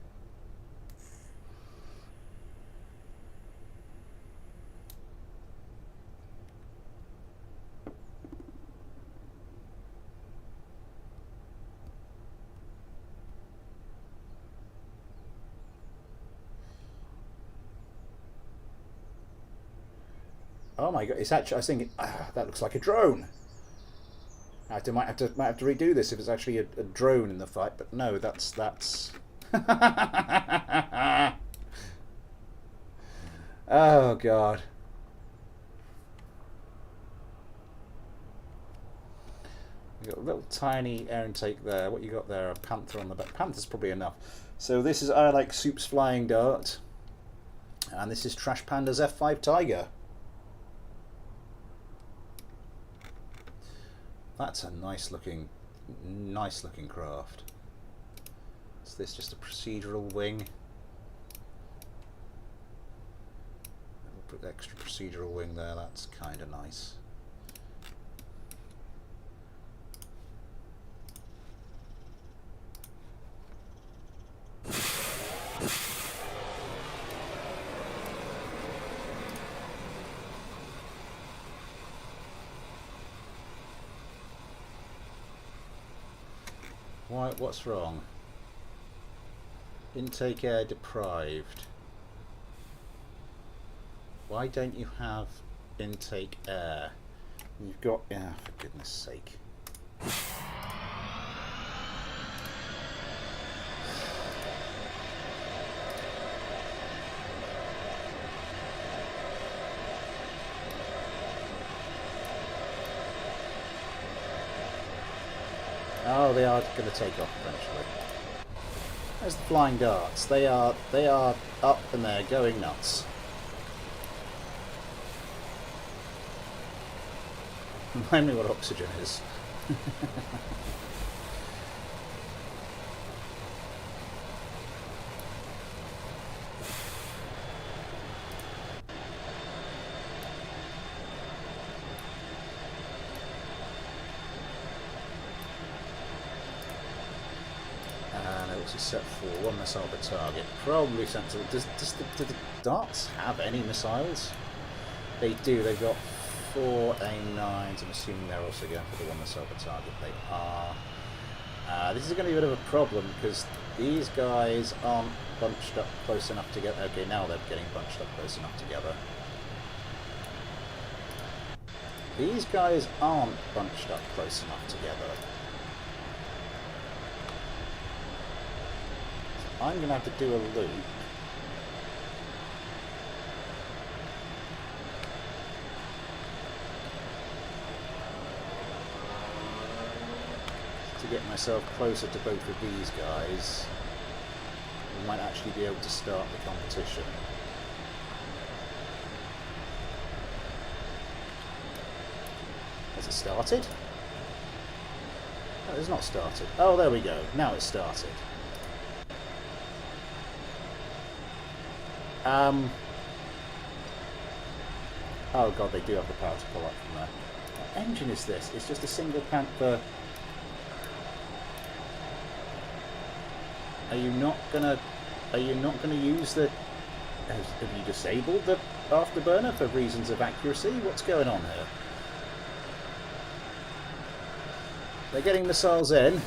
Oh my god! It's actually. I was thinking that looks like a drone. I might have to redo this if it's actually a drone in the fight. But no, that's. Oh god! You've got a little tiny air intake there. What you got there? A Panther on the back. Panther's probably enough. So this is I Like Soup's Flying Dart. And this is Trash Panda's F5 Tiger. That's a nice looking craft. Is this just a procedural wing? Put the extra procedural wing there, that's kind of nice. What's wrong? Intake air deprived. Why don't you have intake air? You've got... yeah, for goodness sake. Oh, they are going to take off eventually. There's the flying darts. They are up and they're going nuts. Remind me what oxygen is. Is set for 1 missile per target. Probably sensible. Do the darts have any missiles? They do. They've got 4 A9s. I'm assuming they're also going for the 1 missile per target. They are. This is going to be a bit of a problem because these guys aren't bunched up close enough together. Okay, now they're getting bunched up close enough together. These guys aren't bunched up close enough together. I'm going to have to do a loop. To get myself closer to both of these guys. We might actually be able to start the competition. Has it started? No, it's not started. Oh, there we go. Now it's started. Oh god, they do have the power to pull up from there. What engine is this? It's just a single Panther. Are you not gonna use the... Have you disabled the afterburner for reasons of accuracy? What's going on here? They're getting missiles in.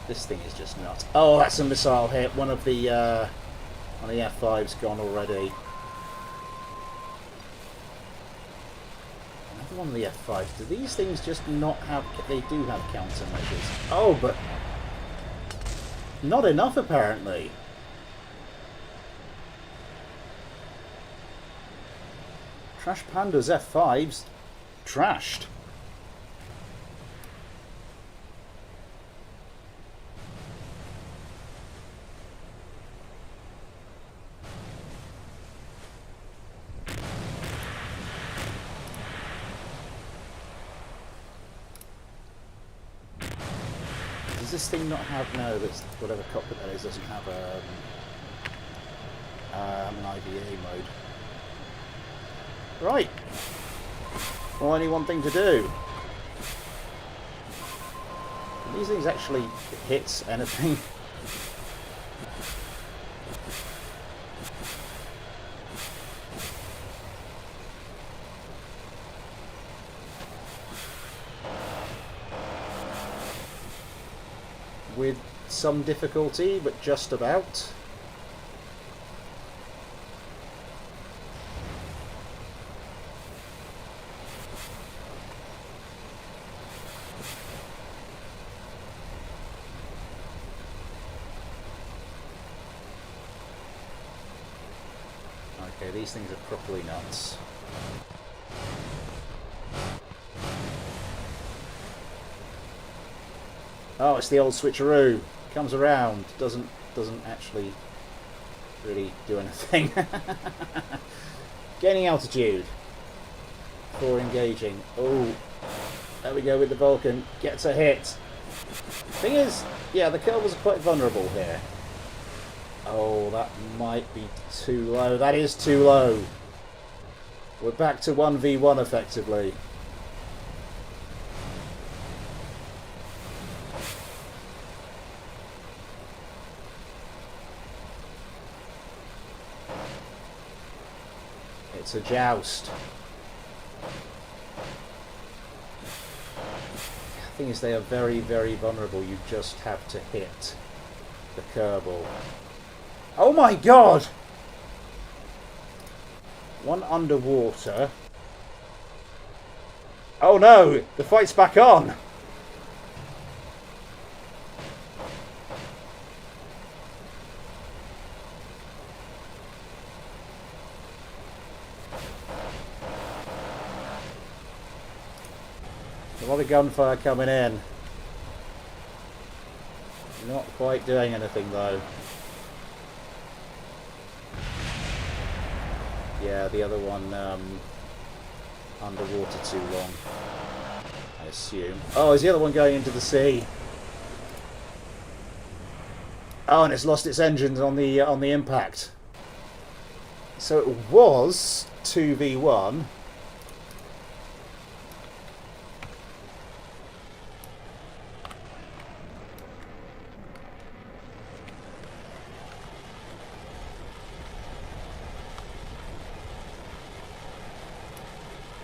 This thing is just nuts. Oh, that's a missile hit. One of the F5's gone already. Another one of the F5s. Do these things just not have... They do have countermeasures. Oh, but... not enough, apparently. Trash Panda's F5's trashed. Does this thing not have... no, that's whatever cockpit that is doesn't have an IVA mode. Right. Well, only one thing to do. Can these things actually hit anything? With some difficulty, but just about. Okay, these things are properly nuts. Oh, it's the old switcheroo. Comes around, doesn't actually really do anything. Gaining altitude for engaging. Oh, there we go with the Vulcan. Gets a hit. Thing is, yeah, the Kerbals are quite vulnerable here. Oh, that might be too low. That is too low. We're back to 1v1 effectively. It's a joust. The thing is, they are very, very vulnerable. You just have to hit the Kerbal. Oh my god! One underwater. Oh no! The fight's back on! A lot of gunfire coming in. Not quite doing anything though. Yeah, the other one underwater too long, I assume. Oh, is the other one going into the sea? Oh, and it's lost its engines on the impact. So it was 2v1.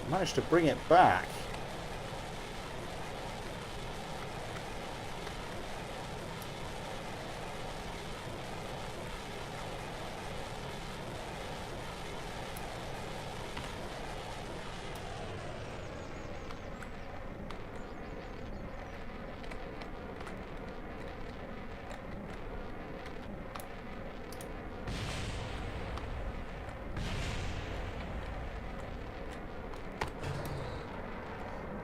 Managed to bring it back.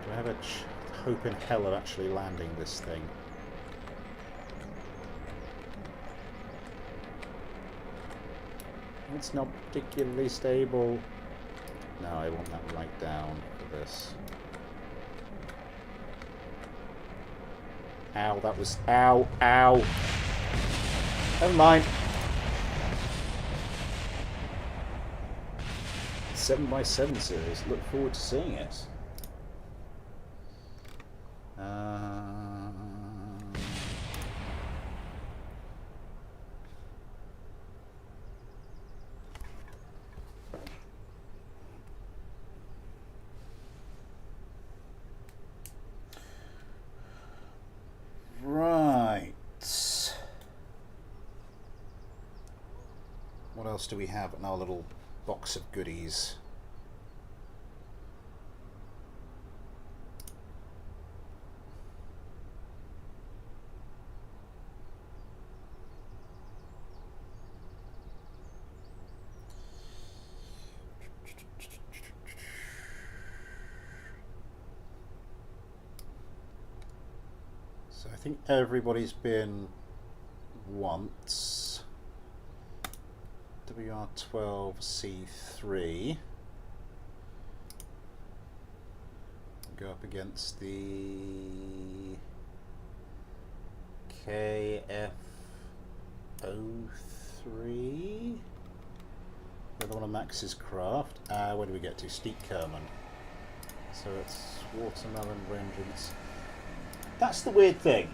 I have a hope in hell of actually landing this thing. It's not particularly stable. No, I want that right down for this. Ow, that was... Ow, ow! Never mind. 7x7 series. Look forward to seeing it. Right. What else do we have in our little box of goodies? So I think everybody's been once. WR12C3. Go up against the KF03. Another one of Max's craft. Where do we get to? Steep Kerman. So it's Watermelon Vengeance. That's the weird thing.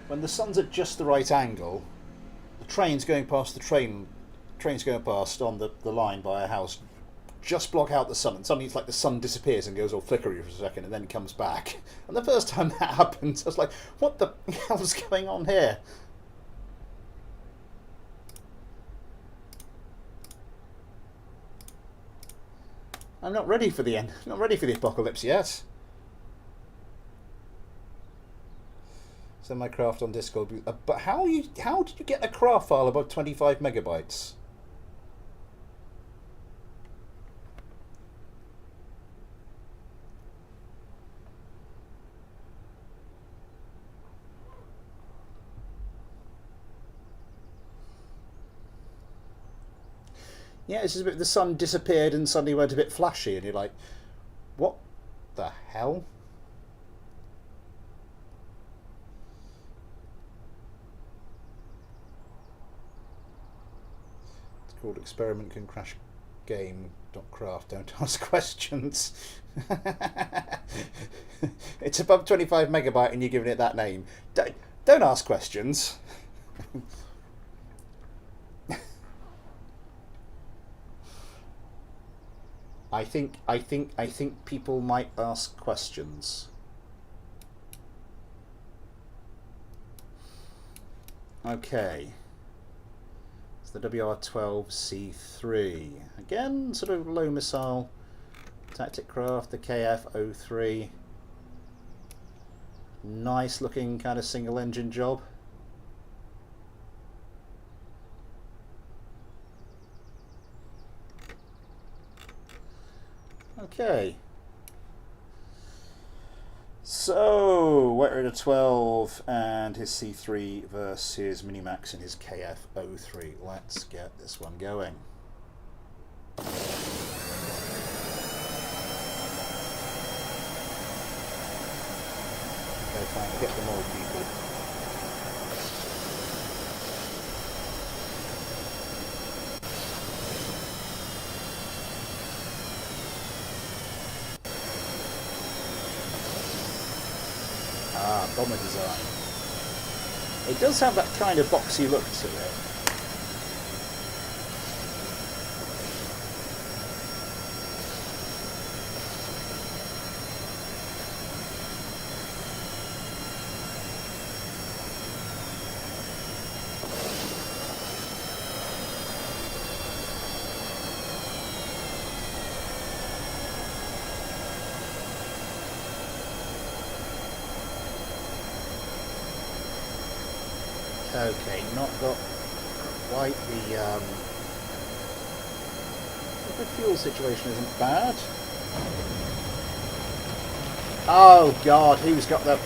When the sun's at just the right angle, the trains going past trains going past on the line by our house just block out the sun, and suddenly it's like the sun disappears and goes all flickery for a second and then comes back. And the first time that happened, I was like, what the hell is going on here? I'm not ready for the end. Not ready for the apocalypse yet. Send my craft on Discord. But how did you get a craft file above 25 megabytes? Yeah, it's just a bit, the sun disappeared and suddenly went a bit flashy, and you're like, what the hell? It's called Experiment Can Crash Game. Craft, don't ask questions. It's above 25 megabyte and you're giving it that name. Don't ask questions. I think people might ask questions. Okay. It's the WR-12C3. Again, sort of low missile tactic craft, the KF-03. Nice looking kind of single engine job. Okay. So, Wet 12 and his C3 versus Minimax and his KF-03. Let's get this one going. Okay, fine, get them all, people. Bomber design. It does have that kind of boxy look to it. Okay, not got quite the fuel situation isn't bad. Oh God, who's got the...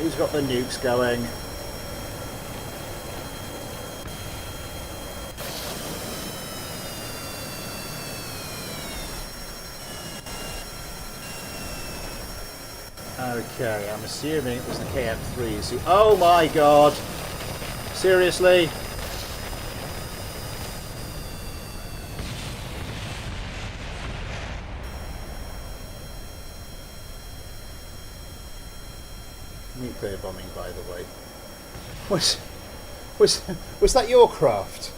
Who's got the nukes going? Okay, I'm assuming it was the KF3s. Oh my God! Seriously? Nuclear bombing, by the way. Was that your craft?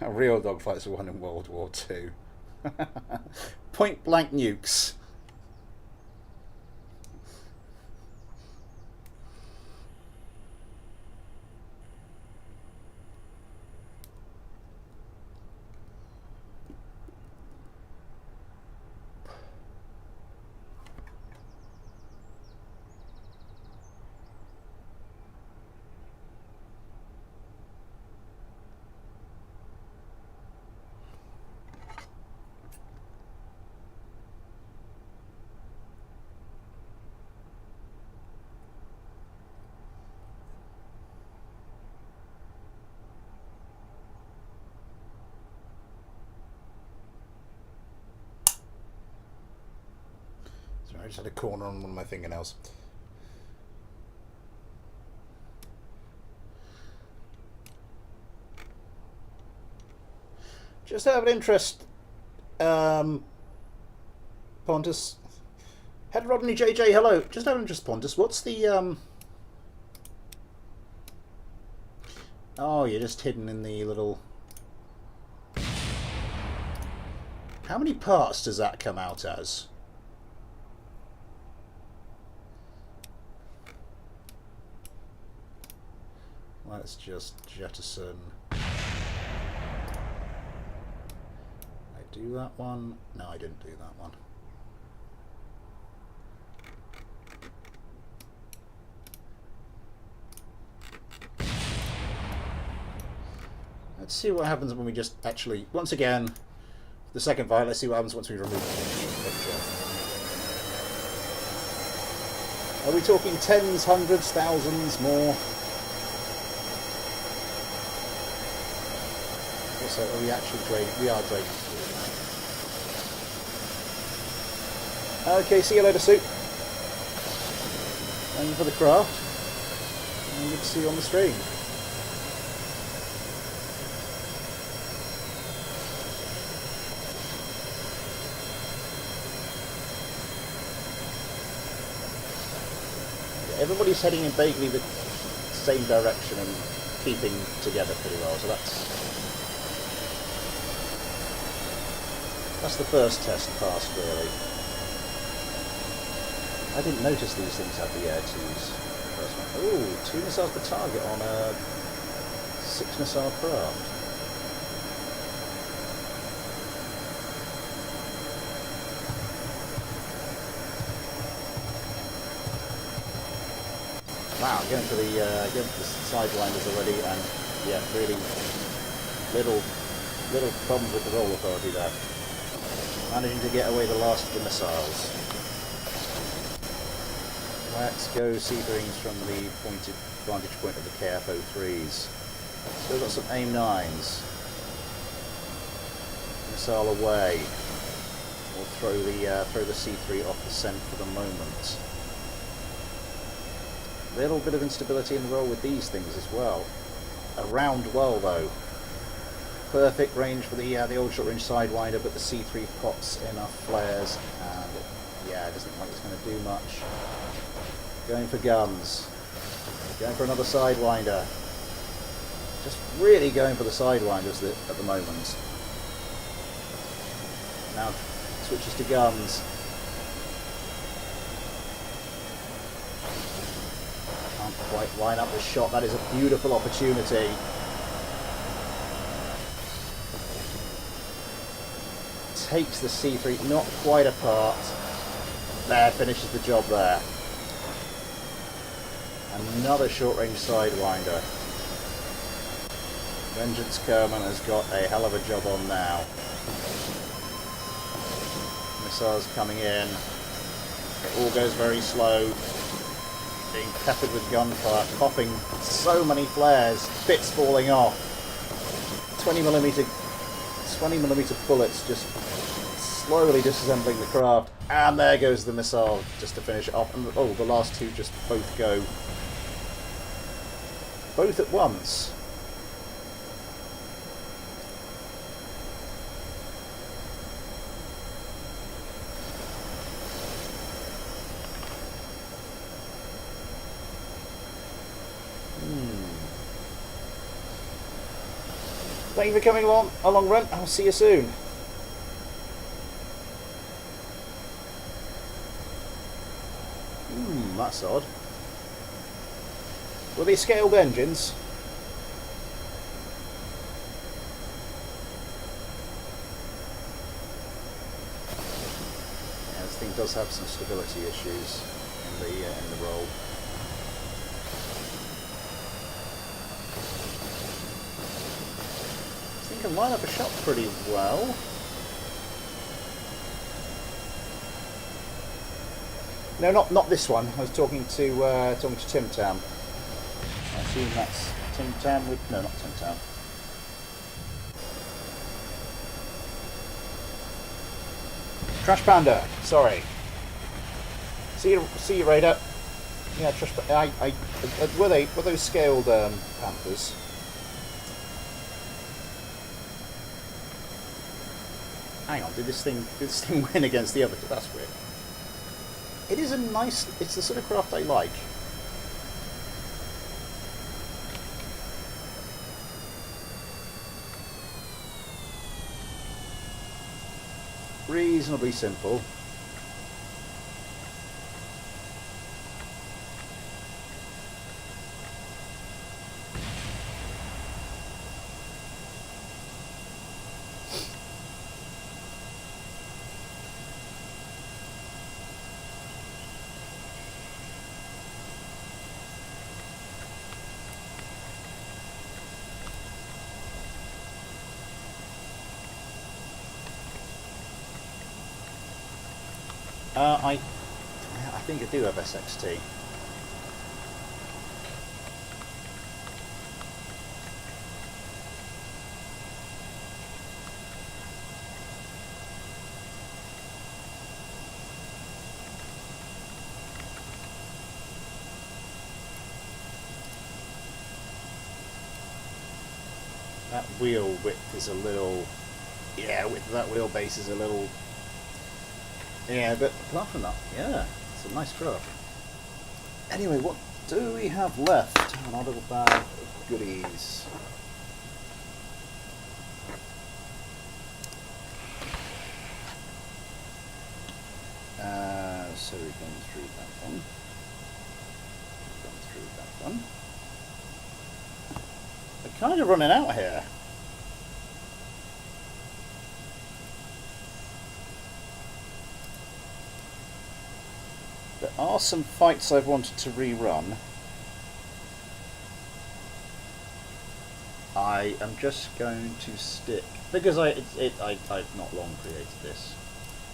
Real dogfights were won in World War II. Point blank nukes. I just had a corner on one of my fingernails. Just out of interest, Pontus. Head Rodney JJ, hello. Just out of interest, Pontus, what's the Oh, you're just hidden in the little... How many parts does that come out as? Let's just jettison. I do that one? No, I didn't do that one. Let's see what happens when we just actually, once again, the second file, let's see what happens once we remove the picture. Are we talking tens, hundreds, thousands, more? Also, are we actually draining? We are draining through now. Okay, see you later, Sue. Thank you for the craft. And good to see you on the stream. Everybody's heading in vaguely the same direction and keeping together pretty well, so that's the first test passed, really. I didn't notice these things had the air twos. Ooh, 2 missiles per target on a 6 missile craft. Wow, going for the sidewinders already, and yeah, really little problems with the roll authority there. Managing to get away the last of the missiles. Let's go C-Greens from the vantage point of the KF-03s. Still got some AIM-9s. Missile away. We'll throw the C-3 off the scent for the moment. A little bit of instability in the roll with these things as well. Around well though. Perfect range for the old short range Sidewinder, but the C3 pops enough flares, and yeah, it doesn't look like it's going to do much. Going for guns. Going for another Sidewinder. Just really going for the Sidewinders at the moment. Now switches to guns. Can't quite line up the shot. That is a beautiful opportunity. Takes the C3 not quite apart. There, finishes the job there. Another short-range Sidewinder. Vengeance Kerman has got a hell of a job on now. Missiles coming in. It all goes very slow. Being peppered with gunfire, popping so many flares, bits falling off. 20mm bullets just slowly disassembling the craft, and there goes the missile just to finish it off. And oh, the last two just both go both at once. Thank you for coming along, Ren. I'll see you soon. That's odd. Were they scaled engines? Yeah, this thing does have some stability issues in the roll. This thing can line up a shot pretty well. No, not this one. I was talking to Tim Tam. I assume that's Tim Tam with no, not Tim Tam. Trash Panda. Sorry. See you, Raider. Yeah, Trash. Were those scaled Panthers? Hang on. Did this thing win against the other two? That's weird. It is it's the sort of craft I like. Reasonably simple. I think I do have SXT. That wheel width is a little... Yeah, width of that wheelbase is a little... Yeah, but apart from that, yeah, it's a nice craft. Anyway, what do we have left? Another little bag of goodies. So we've gone through that one. We've gone through that one. We're kind of running out here. There are some fights I've wanted to rerun. I am just going to stick, because I've not long created this,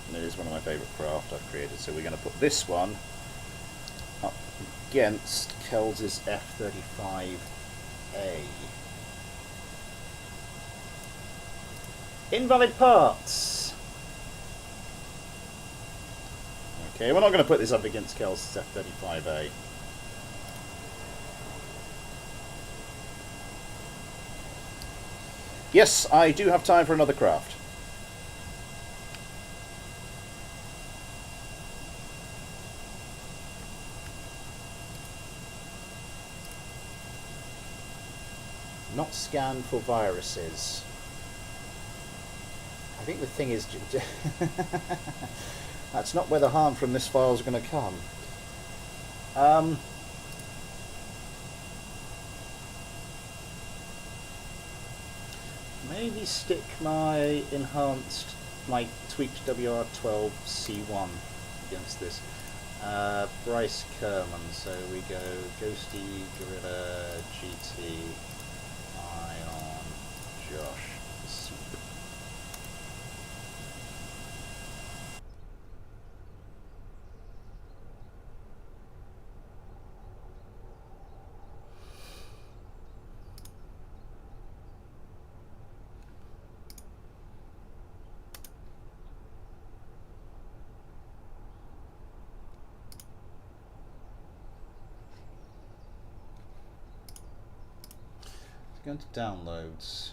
and it is one of my favourite craft I've created, so we're going to put this one up against Kells' F-35A. Invalid parts! Okay, we're not going to put this up against Kells' F-35A. Yes, I do have time for another craft. Not scan for viruses. I think the thing is... that's not where the harm from this file is going to come. Maybe stick my enhanced, my tweaked WR12 C1 against this. Bryce Kerman, so we go Ghosty, Gorilla, GT, Ion, Josh. Go into downloads.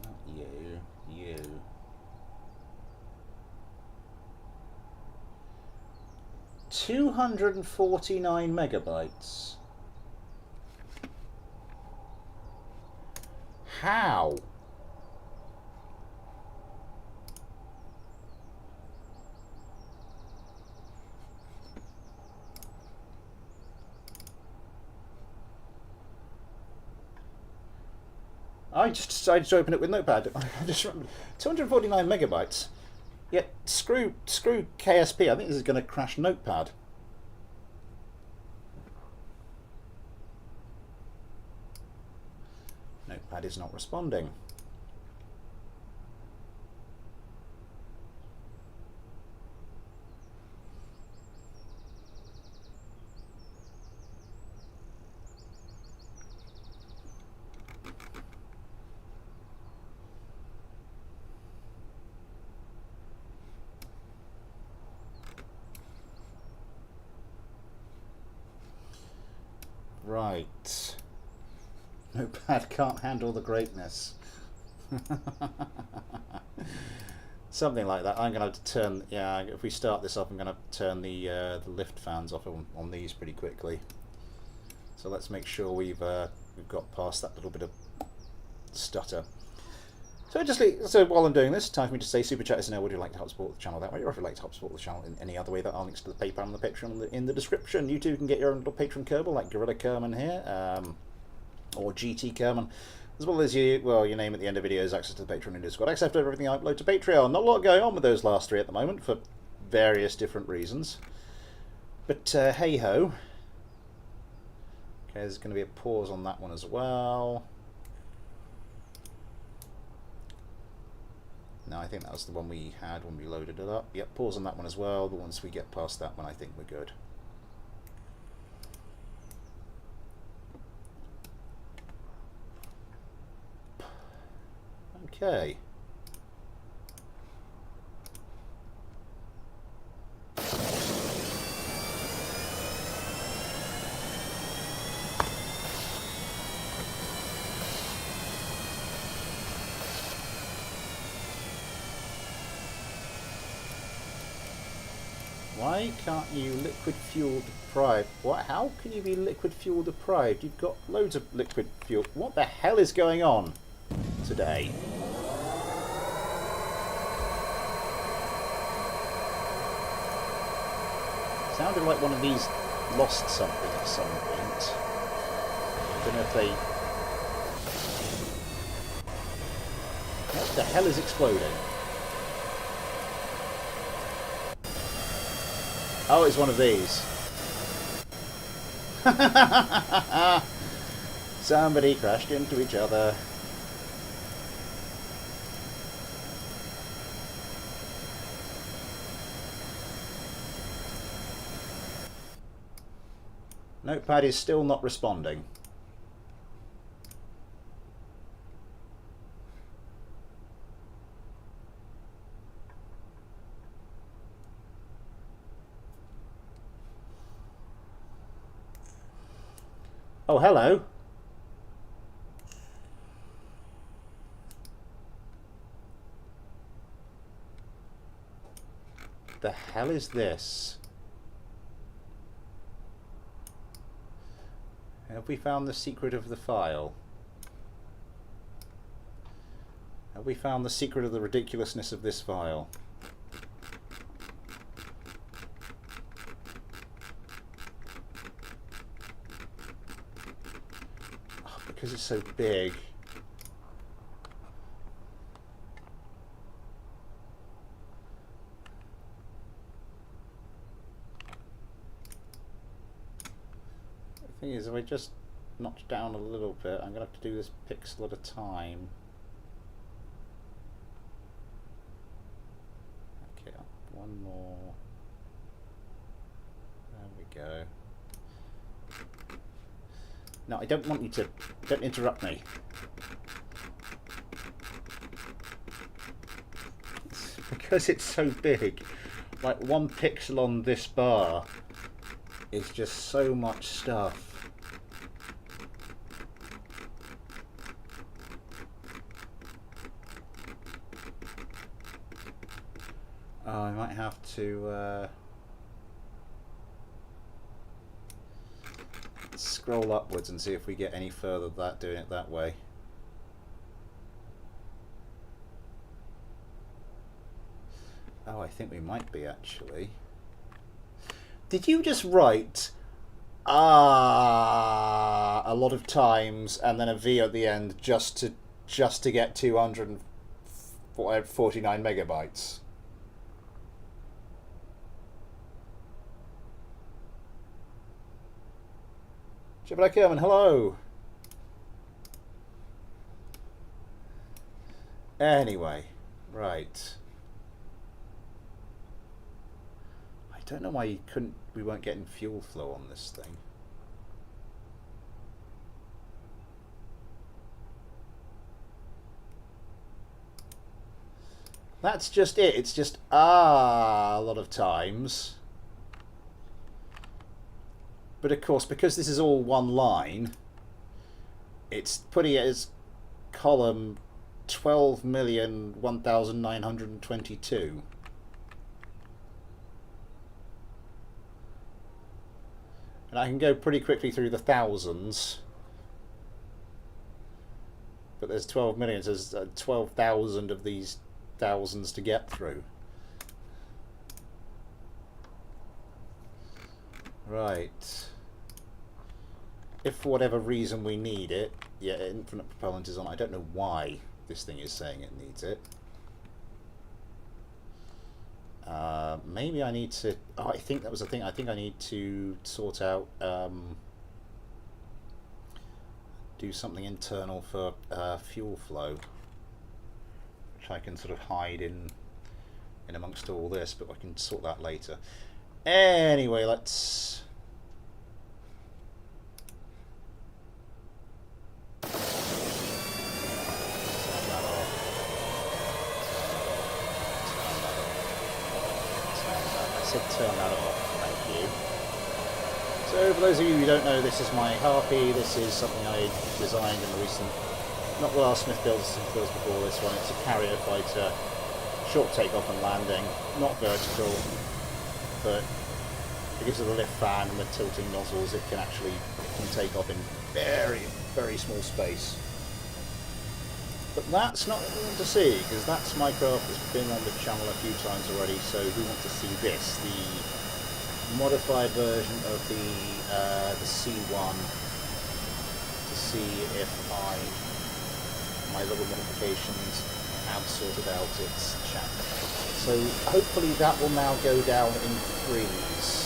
Not you. 249 megabytes. How? I just decided to open it with Notepad. I just remembered 249 megabytes. Yet screw KSP. I think this is going to crash Notepad. Notepad is not responding. Right. Notepad can't handle the greatness. Something like that. I'm going to have to turn... Yeah, if we start this up, I'm going to turn the lift fans off on these pretty quickly. So let's make sure we've got past that little bit of stutter. So while I'm doing this, time for me to say super chat is now. Would you like to help support the channel that way, or if you'd like to help support the channel in any other way, there are links to the PayPal and the Patreon in the description. You too can get your own little patron Kerbal, like Gorilla Kerman here, or GT Kerman, as well as your name at the end of videos, access to the Patreon and Discord, access to everything I upload to Patreon. Not a lot going on with those last three at the moment for various different reasons, but hey ho. Okay, there's going to be a pause on that one as well. No, I think that was the one we had when we loaded it up. Yep, pause on that one as well, but once we get past that one I think we're good. Okay. Why can't you liquid fuel deprived? What? How can you be liquid fuel deprived? You've got loads of liquid fuel. What the hell is going on today? Sounded like one of these lost something at some point. I don't know if they... What the hell is exploding? Oh, it's one of these. Somebody crashed into each other. Notepad is still not responding. Oh, hello. The hell is this? Have we found the secret of the file? Have we found the secret of the ridiculousness of this file? Oh, because it's so big. Thing is, if I just notch down a little bit, I'm going to have to do this pixel at a time. Okay, one more. There we go. No, I don't want you to. Don't interrupt me. Because it's so big. Like, one pixel on this bar is just so much stuff. Oh, I might have to scroll upwards and see if we get any further doing it that way. Oh, I think we might be actually. Did you just write a lot of times and then a V at the end just to get 249 megabytes? Kerbal Space, hello. Anyway, right. I don't know why we weren't getting fuel flow on this thing. That's just it. It's just a lot of times. But of course, because this is all one line, it's putting it as column 12,001,922. And I can go pretty quickly through the thousands. But there's 12 million, so there's 12,000 of these thousands to get through. Right. If for whatever reason we need it, yeah, infinite propellant is on. I don't know why this thing is saying it needs it. Maybe I need to. Oh, I think that was the thing. I think I need to sort out. Do something internal for fuel flow. which I can sort of hide in amongst all this, but I can sort that later. Anyway, let's... turn that off, thank you. So for those of you who don't know, this is my Harpy. This is something I designed in the recent, not the last Smith builds, some builds before this one. It's a carrier fighter, short takeoff and landing, not vertical, but because of the lift fan and the tilting nozzles, it can take off in very, very small space. But that's not what we want to see, because that's my craft that's been on the channel a few times already, so we want to see this, the modified version of the C1, to see if my little modifications have sorted out its channel. So hopefully that will now go down in threes.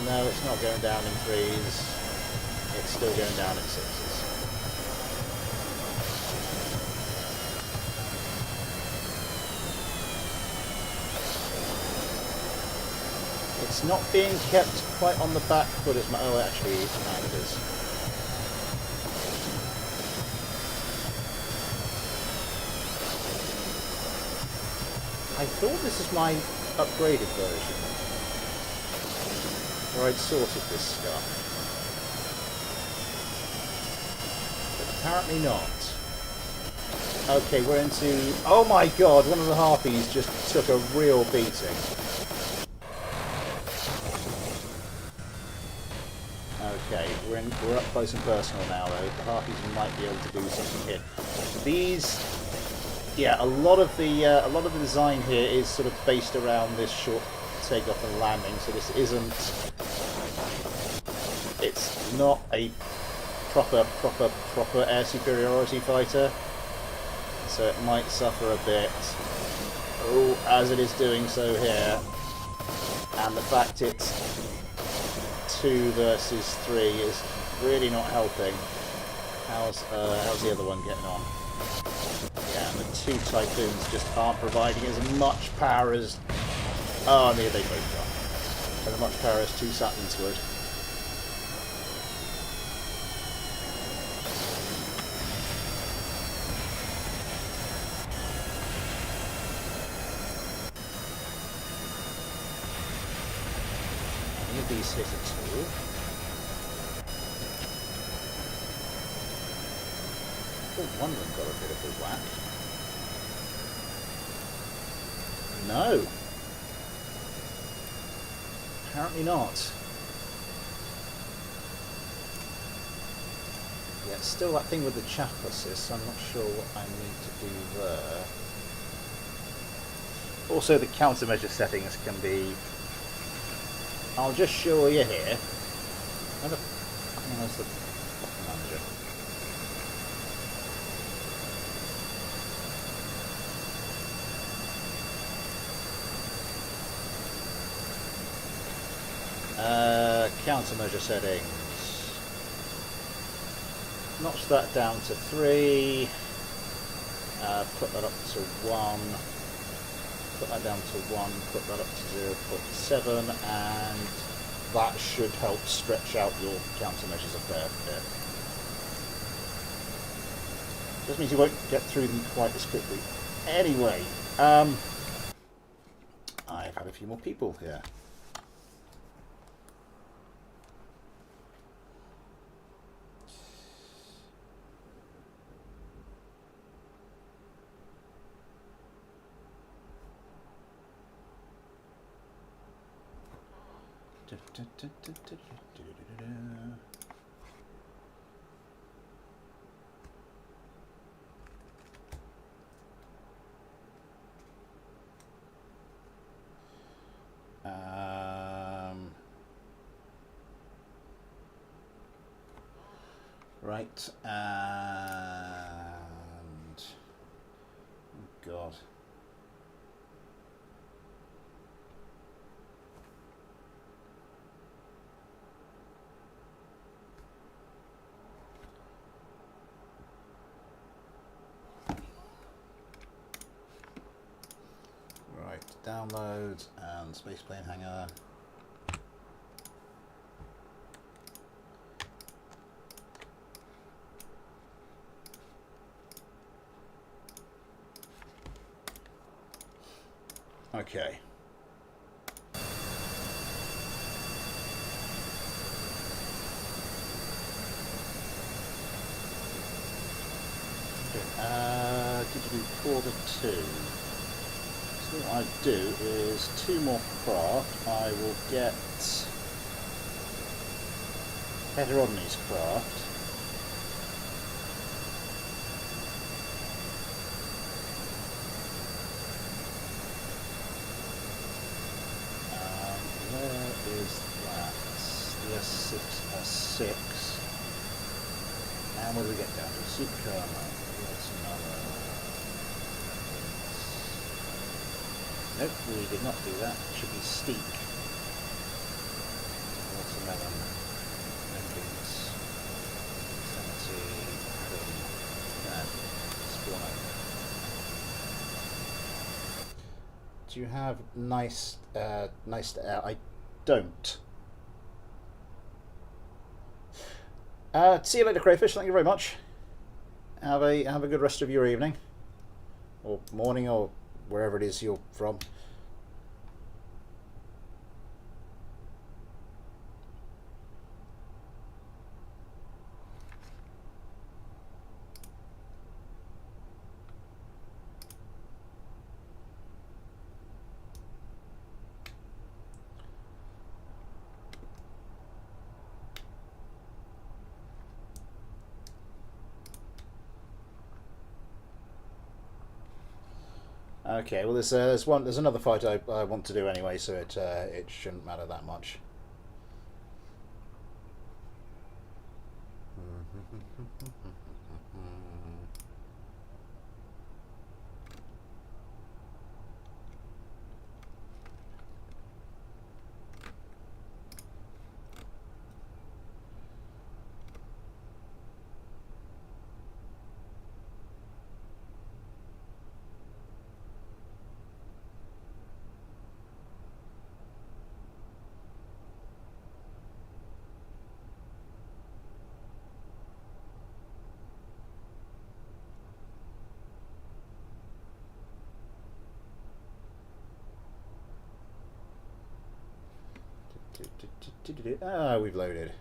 No, it's not going down in threes. It's still going down in sixes. It's not being kept quite on the back foot as much. Oh, actually, it is. I thought this is my upgraded version. Or I'd sorted this stuff. But apparently not. Okay, we're into... Oh my god, one of the Harpies just took a real beating. Okay, we're up close and personal now though. The Harpies might be able to do something here. These... Yeah, a lot of the design here is sort of based around this short takeoff and landing, so this isn't... It's not a proper air superiority fighter, so it might suffer a bit. Oh, as it is doing so here, and the fact it's 2 versus 3 is really not helping. How's the other one getting on? Yeah, and the 2 Typhoons just aren't providing as much power as... Oh, near they both are. As much power as 2 Saturns would. Any of these hit at all? Oh, one of them got a bit of a whack. No. Apparently not. Yeah, it's still that thing with the chaff assist, I'm not sure what I need to do there. Also, the countermeasure settings can be... I'll just show you here. Where the fucking is the fucking manager? Countermeasure settings. Notch that down to 3. Put that up to 1. Put that down to 1. Put that up to 0.7, and that should help stretch out your countermeasures a fair bit. Just means you won't get through them quite as quickly. Anyway, I've had a few more people here. Right, and oh God. downloads and spaceplane hangar. Okay. Quarter to 2. So what I do is 2 more craft. I will get Heterodony's craft. Where is that? The S6, S6. And where do we get down to? Supercar. That's another. Nope, we did not do that. It should be Steak. Watermelon. Engines. 70. Spawn. Do you have nice I don't. See you later, Crayfish. Thank you very much. Have a good rest of your evening, or morning, or wherever it is you're from. Okay, well there's another fight I want to do anyway, so it shouldn't matter that much. Ah, we've loaded.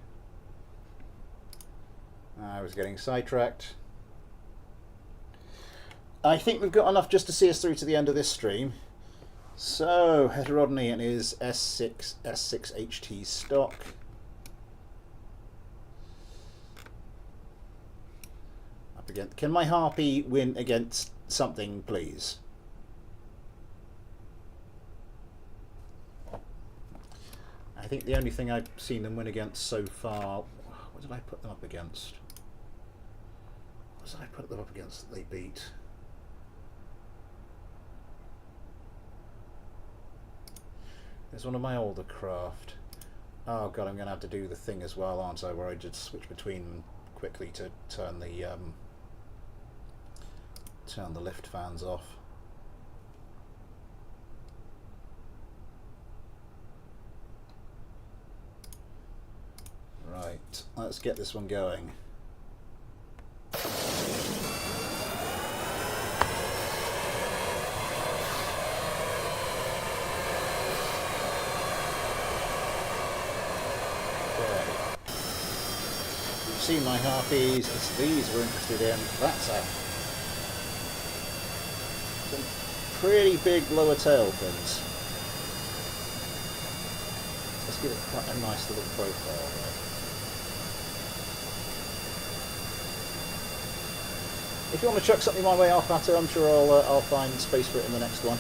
I was getting sidetracked. I think we've got enough just to see us through to the end of this stream. So, Heterodony and his S6 HT stock. Up again. Can my Harpy win against something, please? I think the only thing I've seen them win against so far... What did I put them up against? What did I put them up against that they beat? There's one of my older craft. Oh god, I'm going to have to do the thing as well, aren't I? Where I just switch between them quickly to turn the lift fans off. Right, let's get this one going. You've seen my Harpies, it's these we're interested in. That's some pretty big lower tail fins. Let's give it quite a nice little profile there. If you want to chuck something my way, Arpato, I'm sure I'll find space for it in the next one.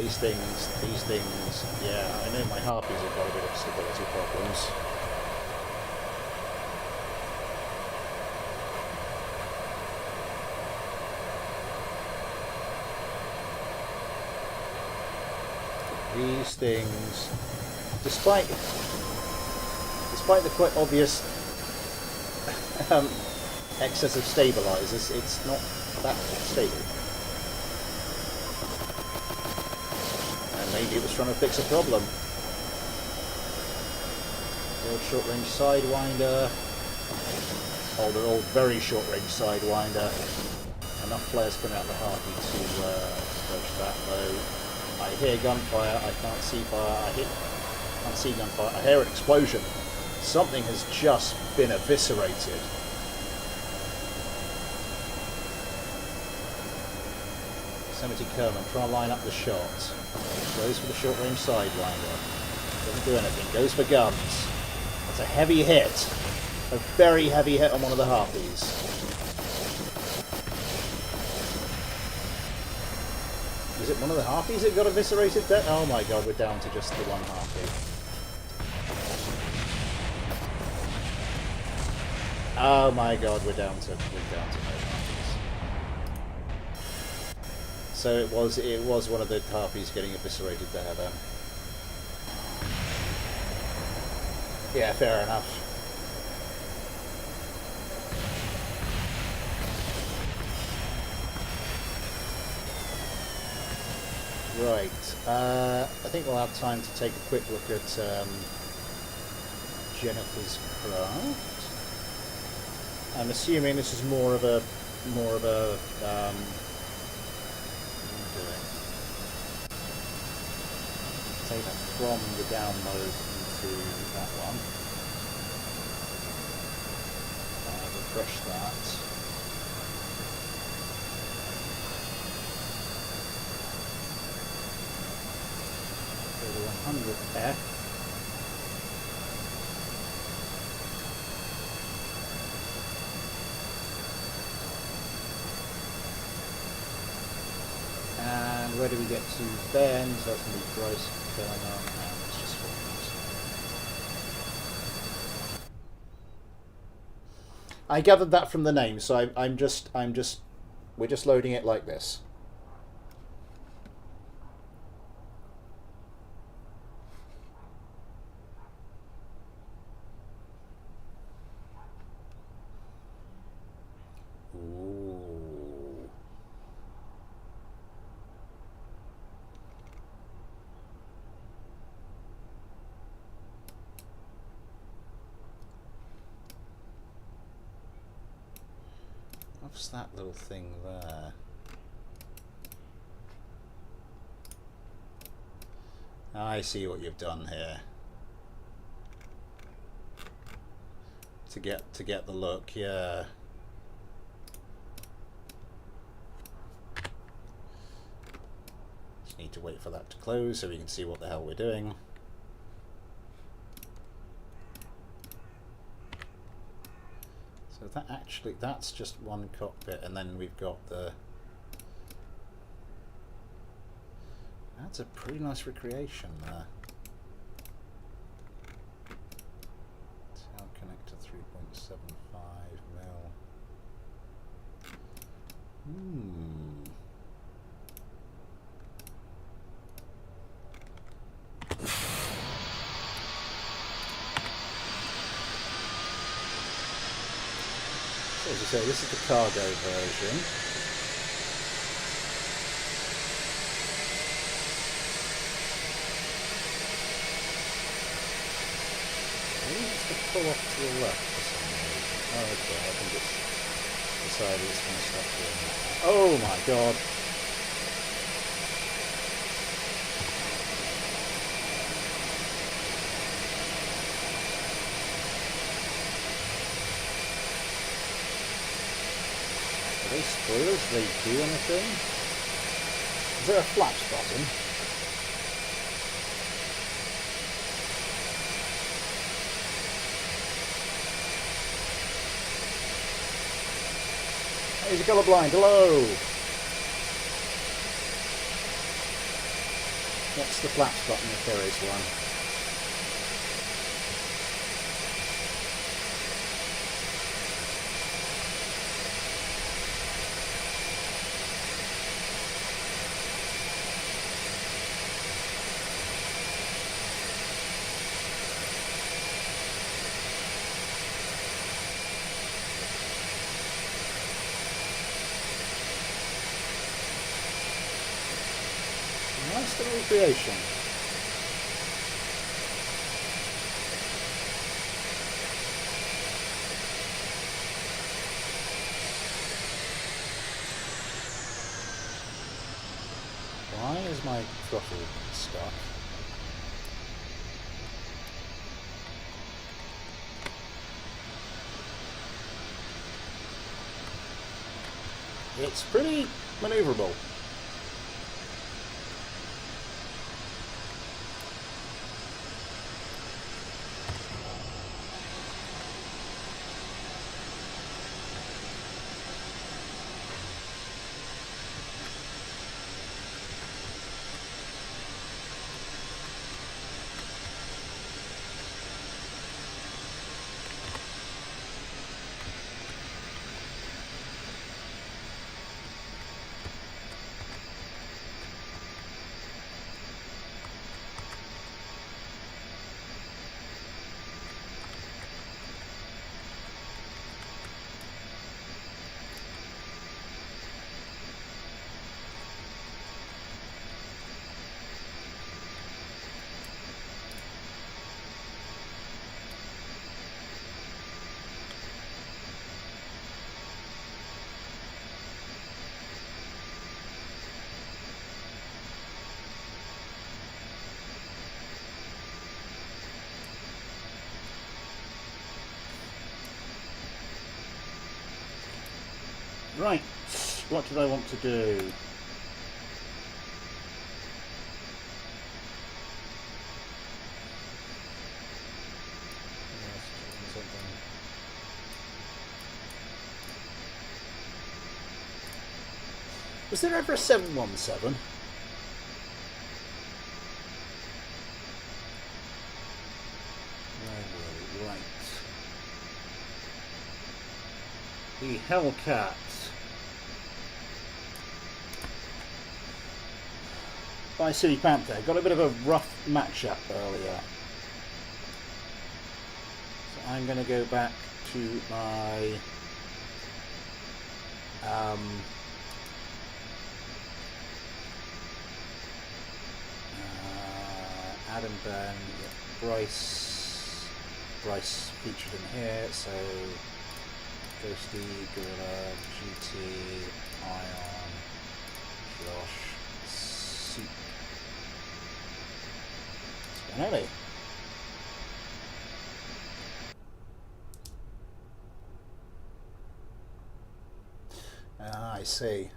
these things, yeah, I know my harpies have got a bit of stability problems. These things, despite the quite obvious excess of stabilizers, it's not that stable. And maybe it was trying to fix a problem. The old short-range sidewinder. Oh, the old very short-range sidewinder. Enough flares coming out the harpy to approach that, though. I hear gunfire, I can't see fire, I can't see gunfire, I hear an explosion. Something has just been eviscerated. Yosemite Kerman, trying to line up the shot. Goes for the short range sidewinder. Doesn't do anything, goes for guns. That's a heavy hit. A very heavy hit on one of the harpies. Is it one of the harpies that got eviscerated there? Oh my god, we're down to just the one harpy. Oh my god, we're down to no harpies. So it was one of the harpies getting eviscerated there then. Yeah, fair enough. Right, I think we'll have time to take a quick look at Jennifer's craft. I'm assuming this is more of a take that from the download into that one. Refresh that. Go to 100F. And where do we get to then? So that's going to be Bryce Kerman, and let's just swap that. I gathered that from the name, so we're just loading it like this. What's that little thing there? I see what you've done here. To get the look, yeah. Just need to wait for that to close so we can see what the hell we're doing. So that's just one cockpit, and then we've got the... That's a pretty nice recreation there. Tail connector 3.75 mil. As I say, this is the cargo version. Maybe it's to pull off to the left for some reason. Oh, okay, I think it's decided it's going to stop doing that. Oh my god! Are they spoilers? Do they do anything? Is there a flaps button? He's colorblind. Hello. What's the flaps button if there is one? Nice little creation. Why is my throttle stuck? It's pretty maneuverable. Right, what did I want to do? Was there ever a 717? Right. The Hellcat. By City Panther. Got a bit of a rough match-up earlier. So I'm going to go back to my Adam Byrne, Bryce featured in here, so Ghosty, Gorilla, GT, Ion, Josh, Seek, Spinelli. I see.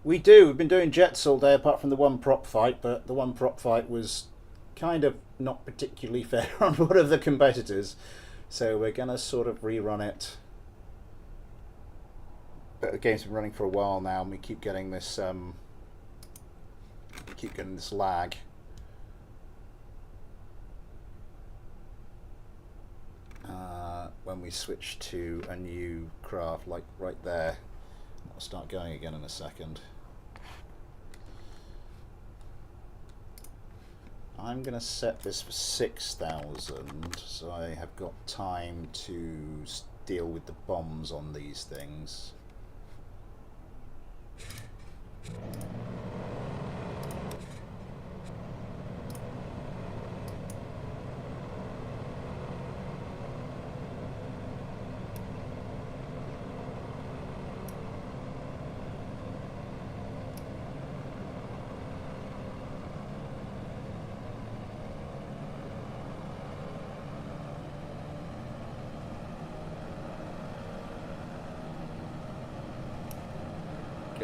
We do. We've been doing jets all day apart from the one prop fight, but the one prop fight was kind of not particularly fair on one of the competitors, so we're going to sort of rerun it. But the game's been running for a while now and we keep getting this lag. When we switch to a new craft, like right there. I'll start going again in a second. I'm going to set this for 6,000 so I have got time to deal with the bombs on these things.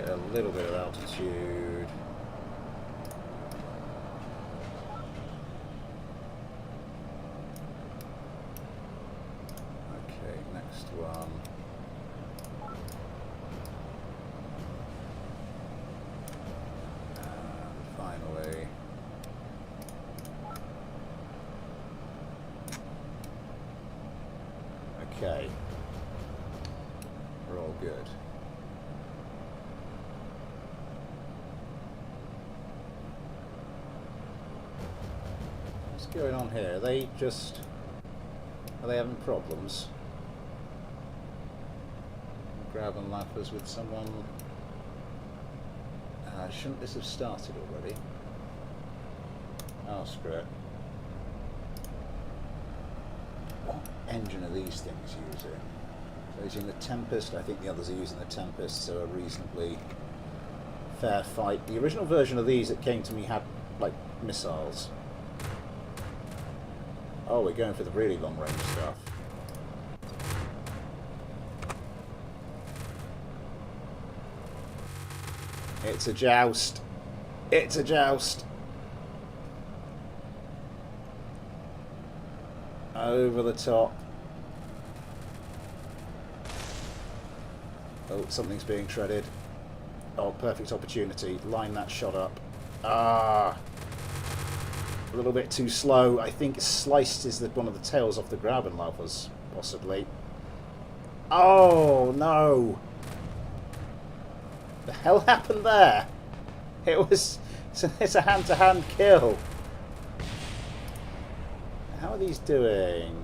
get a little bit of altitude. Okay, next one. And finally. Okay. We're all good. What's going on here? Are they having problems? Grabbing lappers with someone. Shouldn't this have started already? Oh, screw it. What engine are these things using? They're using the Tempest. I think the others are using the Tempest, so a reasonably fair fight. The original version of these that came to me had, like, missiles. Oh, we're going for the really long range stuff. It's a joust. It's a joust. Over the top. Oh, something's being shredded. Oh, perfect opportunity. Line that shot up. Ah. A little bit too slow. I think sliced is one of the tails off the Grabenlaufers, possibly. Oh, no. The hell happened there? It's a hand-to-hand kill. How are these doing?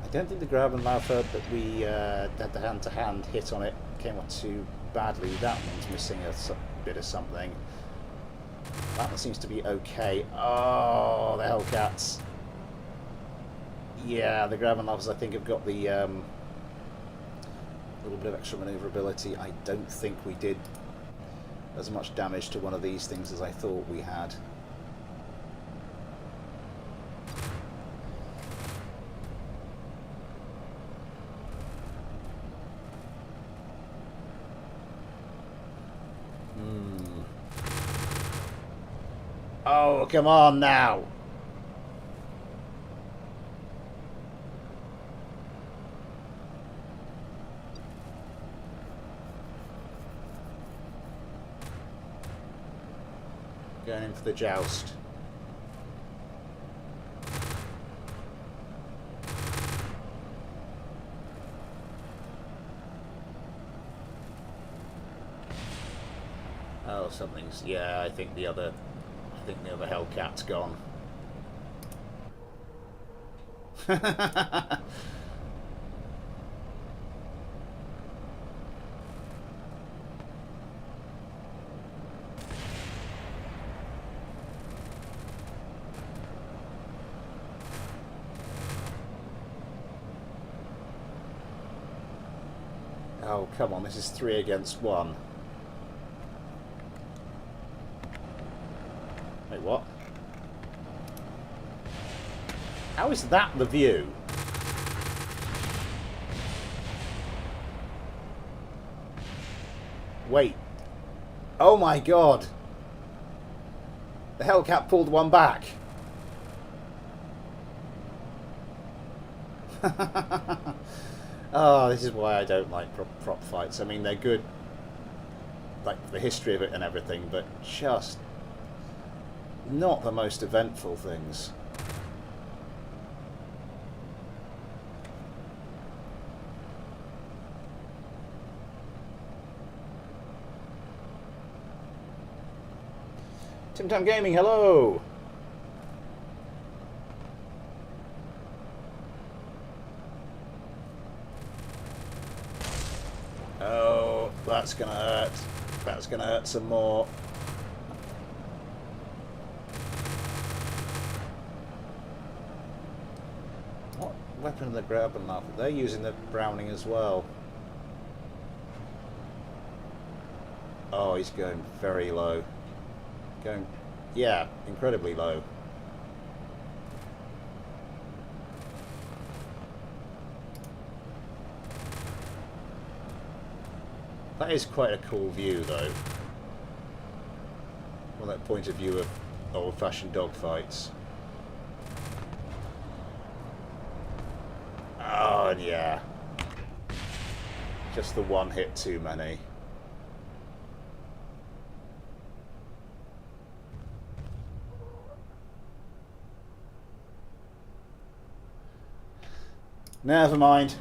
I don't think the Grabenlaufer that we had the hand-to-hand hit on it came off too badly. That one's missing a bit of something. That one seems to be okay. Oh, the Hellcats. Yeah, the Grabenlaufers I think have got the little bit of extra manoeuvrability. I don't think we did as much damage to one of these things as I thought we had. Oh, come on now. Going in for the joust. Oh, something's... Yeah, I think the other Hellcat's gone. Oh, come on, this is 3 against 1. Wait, what? How is that the view? Wait. Oh my god. The Hellcat pulled one back. Oh, this is why I don't like prop fights. I mean, they're good, like the history of it and everything, but just not the most eventful things. Tim Tam Gaming, hello! Oh, that's gonna hurt. That's gonna hurt some more. What weapon are they grabbing now? They're using the Browning as well. Oh, he's going very low. Going, yeah, incredibly low. That is quite a cool view, though. From that point of view of old-fashioned dogfights. Oh, and yeah. Just the one hit too many. Never mind.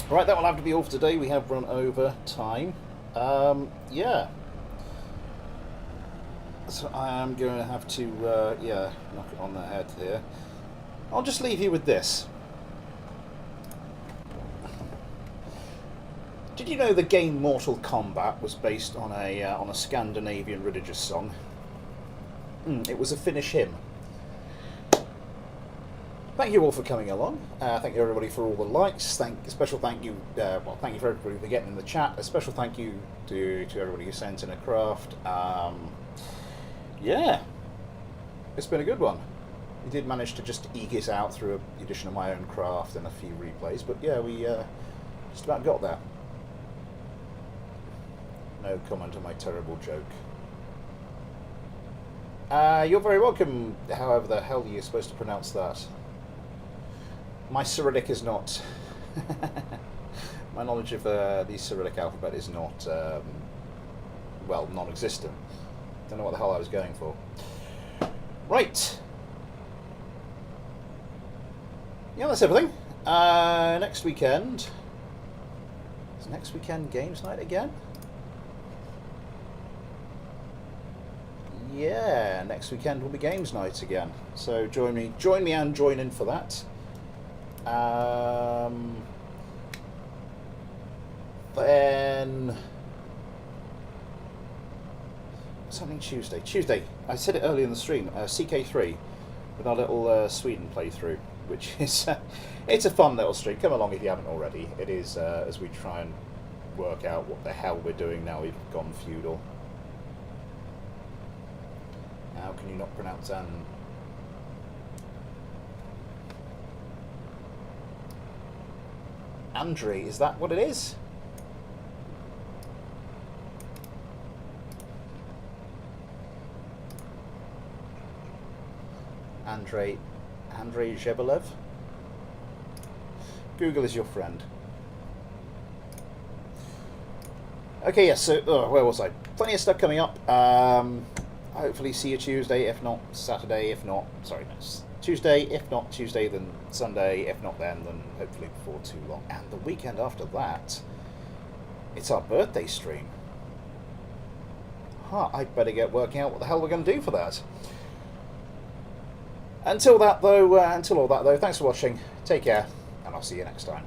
Right, that will have to be all for today. We have run over time. Yeah. So I am going to have to, yeah, knock it on the head here. I'll just leave you with this. Did you know the game Mortal Kombat was based on a Scandinavian religious song? It was a Finnish hymn. Thank you all for coming along. Thank you everybody for all the likes. Special thank you. Well, thank you for everybody for getting in the chat. A special thank you to everybody who sent in a craft. Yeah, it's been a good one. We did manage to just eke it out through the addition of my own craft and a few replays, but yeah, we just about got there. No comment on my terrible joke. You're very welcome, however the hell you're supposed to pronounce that. My Cyrillic is not... my knowledge of the Cyrillic alphabet is not, well, non-existent. Don't know what the hell I was going for. Right. Yeah, that's everything. Next weekend... Is next weekend games night again? Yeah, next weekend will be games night again. So join me and join in for that. Then something Tuesday. I said it earlier in the stream. CK3 with our little Sweden playthrough, which is it's a fun little stream. Come along if you haven't already. It is as we try and work out what the hell we're doing now we've gone feudal. How can you not pronounce an? Andre, is that what it is? Andrei Zhebelev? Google is your friend. Okay, yes, so where was I? Plenty of stuff coming up. Hopefully see you Tuesday, if not Saturday, if not... Sorry, no, Tuesday, if not Tuesday, then Sunday, if not then hopefully before too long. And the weekend after that, it's our birthday stream. I'd better get working out what the hell we're going to do for that. Until all that though, thanks for watching, take care, and I'll see you next time.